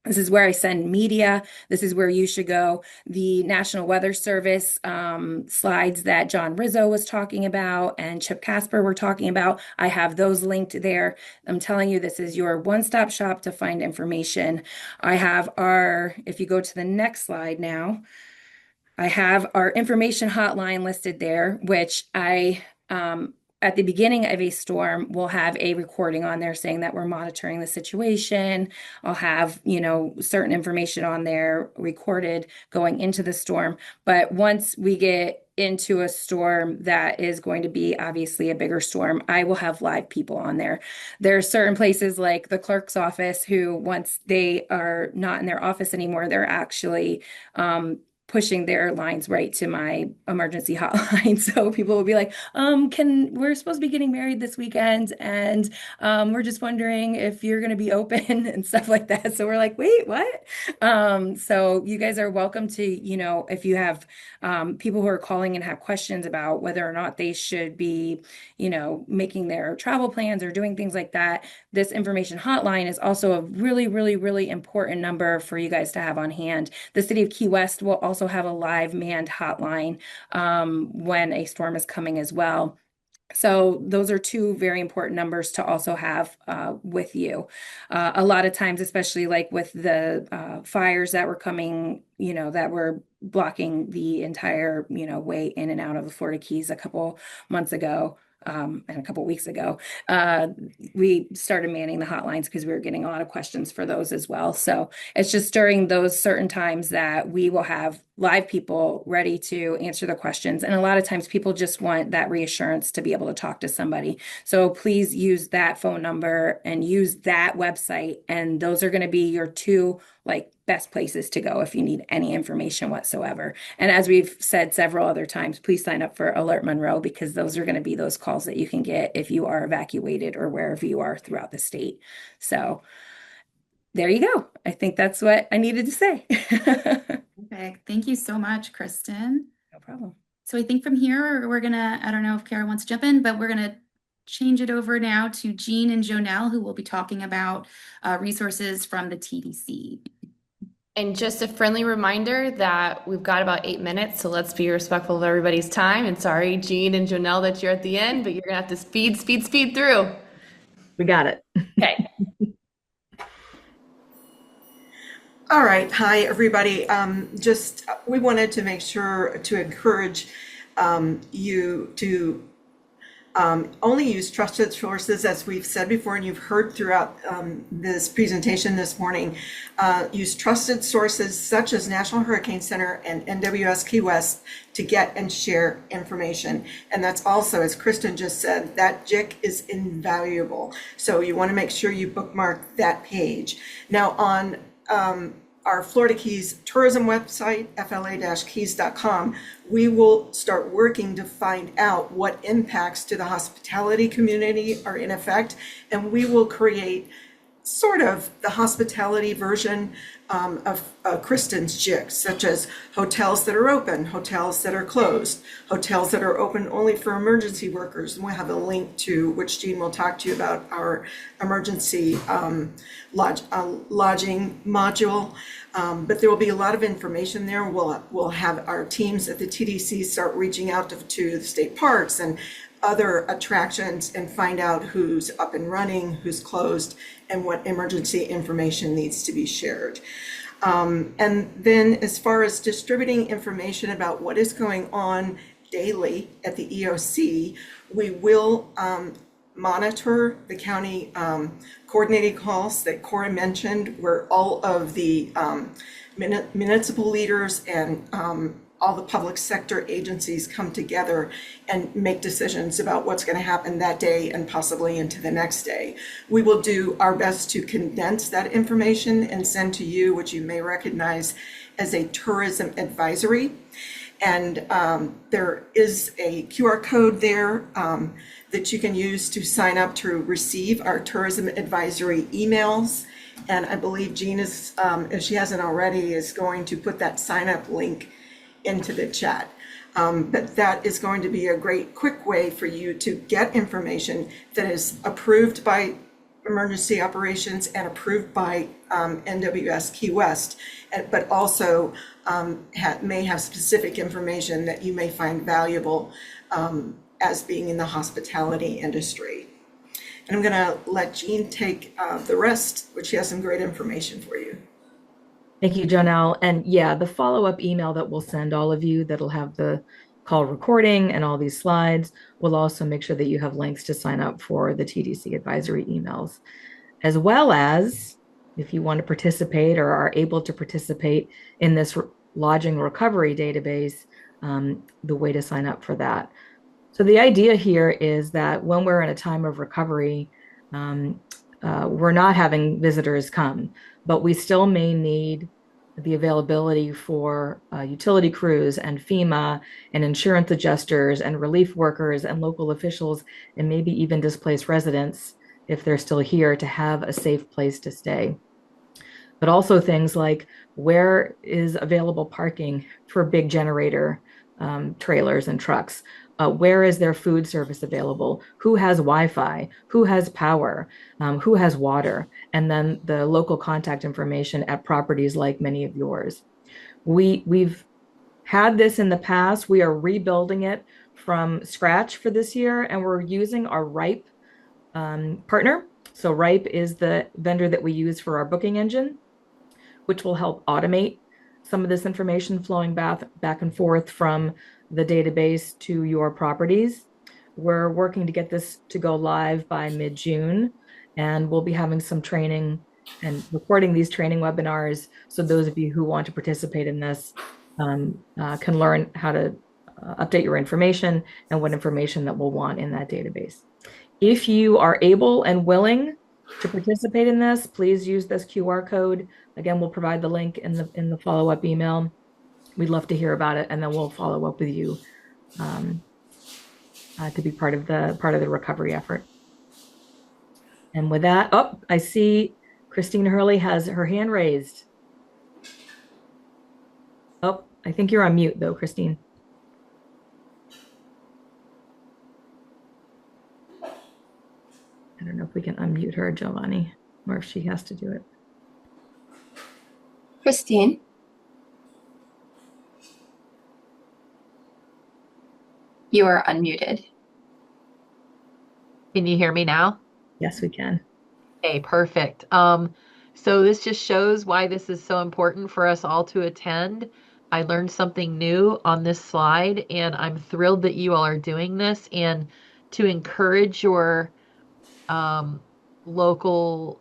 This is where I send media. This is where you should go. The National Weather Service slides that John Rizzo was talking about and Chip Kasper were talking about, I have those linked there. I'm telling you, this is your one-stop shop to find information. I have if you go to the next slide now, I have our information hotline listed there, which at the beginning of a storm, we'll have a recording on there saying that we're monitoring the situation. I'll have, certain information on there recorded going into the storm. But once we get into a storm that is going to be obviously a bigger storm, I will have live people on there. There are certain places like the clerk's office who, once they are not in their office anymore, they're actually pushing their lines right to my emergency hotline. So people will be like, we're supposed to be getting married this weekend, and we're just wondering if you're going to be open and stuff like that. So we're like, wait, what? So you guys are welcome to, if you have people who are calling and have questions about whether or not they should be, making their travel plans or doing things like that, this information hotline is also a really, really, really important number for you guys to have on hand. The city of Key West will also have a live manned hotline when a storm is coming as well. So those are two very important numbers to also have with you. A lot of times, especially like with the fires that were coming, that were blocking the entire, way in and out of the Florida Keys a couple months ago. And a couple weeks ago, we started manning the hotlines because we were getting a lot of questions for those as well. So it's just during those certain times that we will have live people ready to answer the questions. And a lot of times people just want that reassurance to be able to talk to somebody. So please use that phone number and use that website. And those are going to be your two best places to go if you need any information whatsoever. And as we've said several other times, please sign up for Alert Monroe, because those are going to be those calls that you can get if you are evacuated or wherever you are throughout the state. So there you go. I think that's what I needed to say. Perfect. Thank you so much, Kristen. No problem. So I think from here, we're gonna, I don't know if Kara wants to jump in, but we're gonna change it over now to Jean and Jonelle, who will be talking about resources from the TDC. And just a friendly reminder that we've got about 8 minutes, so let's be respectful of everybody's time. And sorry, Jean and Jonelle, that you're at the end, but you're gonna have to speed through. We got it. Okay. All right. Hi, everybody. We wanted to make sure to encourage you to only use trusted sources, as we've said before, and you've heard throughout this presentation this morning. Use trusted sources such as National Hurricane Center and NWS Key West to get and share information. And that's also, as Kristen just said, that JIC is invaluable. So you want to make sure you bookmark that page. Now on our Florida Keys tourism website, fla-keys.com, we will start working to find out what impacts to the hospitality community are in effect, and we will create sort of the hospitality version of Kristen's JIC, such as hotels that are open, hotels that are closed, hotels that are open only for emergency workers. And we'll have a link to which Jean will talk to you about our emergency lodging module. But there will be a lot of information there. We'll have our teams at the TDC start reaching out to the state parks and other attractions and find out who's up and running, who's closed, and what emergency information needs to be shared. And then as far as distributing information about what is going on daily at the EOC, we will monitor the county coordinating calls that Cora mentioned, where all of the municipal leaders and all the public sector agencies come together and make decisions about what's going to happen that day and possibly into the next day. We will do our best to condense that information and send to you, which you may recognize as a tourism advisory. And there is a QR code there that you can use to sign up to receive our tourism advisory emails. And I believe Jean is, if she hasn't already, is going to put that sign up link into the chat. But that is going to be a great quick way for you to get information that is approved by emergency operations and approved by NWS Key West, but also may have specific information that you may find valuable as being in the hospitality industry. And I'm going to let Jean take the rest, which she has some great information for you. Thank you, Jonelle. And yeah, the follow-up email that we'll send all of you that'll have the call recording and all these slides will also make sure that you have links to sign up for the TDC advisory emails, as well as if you want to participate or are able to participate in this lodging recovery database, the way to sign up for that. So the idea here is that when we're in a time of recovery, we're not having visitors come, but we still may need the availability for utility crews and FEMA and insurance adjusters and relief workers and local officials and maybe even displaced residents, if they're still here, to have a safe place to stay. But also things like, where is available parking for big generator trailers and trucks? Where is their food service available? Who has Wi-Fi? Who has power? Who has water? And then the local contact information at properties like many of yours. We've had this in the past. We are rebuilding it from scratch for this year, and we're using our RIPE partner. So RIPE is the vendor that we use for our booking engine, which will help automate some of this information flowing back and forth from the database to your properties. We're working to get this to go live by mid-June, and we'll be having some training and recording these training webinars. So those of you who want to participate in this can learn how to update your information and what information that we'll want in that database. If you are able and willing to participate in this, please use this QR code. Again, we'll provide the link in the follow-up email. We'd love to hear about it, and then we'll follow up with you to be part of the recovery effort. And with that, oh, I see Christine Hurley has her hand raised. Oh, I think you're on mute though, Christine. I don't know if we can unmute her, Giovanni, or if she has to do it. Christine. You are unmuted. Can you hear me now? Yes, we can. Okay, perfect. So this just shows why this is so important for us all to attend. I learned something new on this slide, and I'm thrilled that you all are doing this. And to encourage your local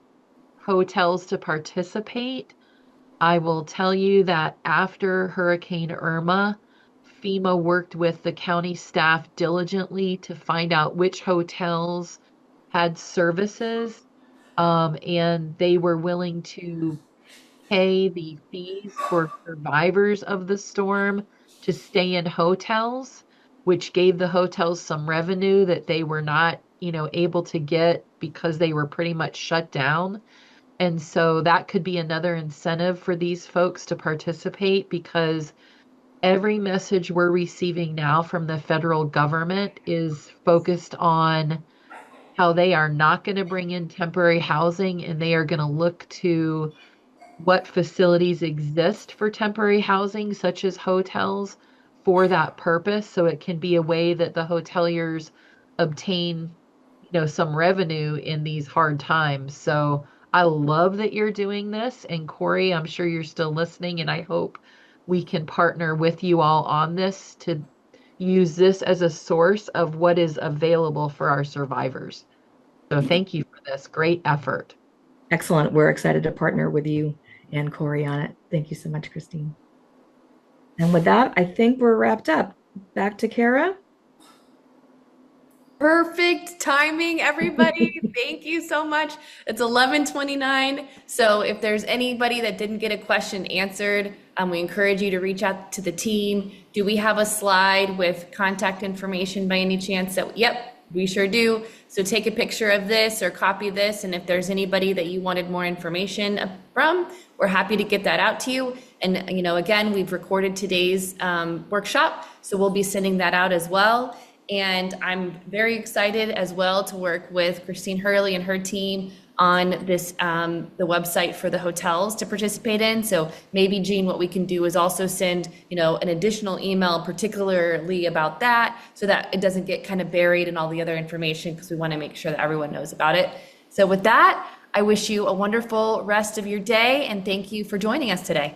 hotels to participate, I will tell you that after Hurricane Irma, FEMA worked with the county staff diligently to find out which hotels had services, and they were willing to pay the fees for survivors of the storm to stay in hotels, which gave the hotels some revenue that they were not, able to get because they were pretty much shut down. And so that could be another incentive for these folks to participate, because every message we're receiving now from the federal government is focused on how they are not going to bring in temporary housing, and they are going to look to what facilities exist for temporary housing, such as hotels, for that purpose. So it can be a way that the hoteliers obtain, some revenue in these hard times. So I love that you're doing this. And Corey, I'm sure you're still listening, and I hope we can partner with you all on this to use this as a source of what is available for our survivors. So thank you for this great effort. Excellent. We're excited to partner with you and Corey on it. Thank you so much, Christine. And with that, I think we're wrapped up. Back to Kara. Perfect timing, everybody. Thank you so much. It's 11:29. So if there's anybody that didn't get a question answered, we encourage you to reach out to the team. Do we have a slide with contact information by any chance? Yep, we sure do. So take a picture of this or copy this. And if there's anybody that you wanted more information from, we're happy to get that out to you. And, again, we've recorded today's workshop, so we'll be sending that out as well. And I'm very excited as well to work with Christine Hurley and her team on this, the website for the hotels to participate in. So maybe, Jean, what we can do is also send, an additional email particularly about that, so that it doesn't get kind of buried in all the other information, because we want to make sure that everyone knows about it. So with that, I wish you a wonderful rest of your day, and thank you for joining us today.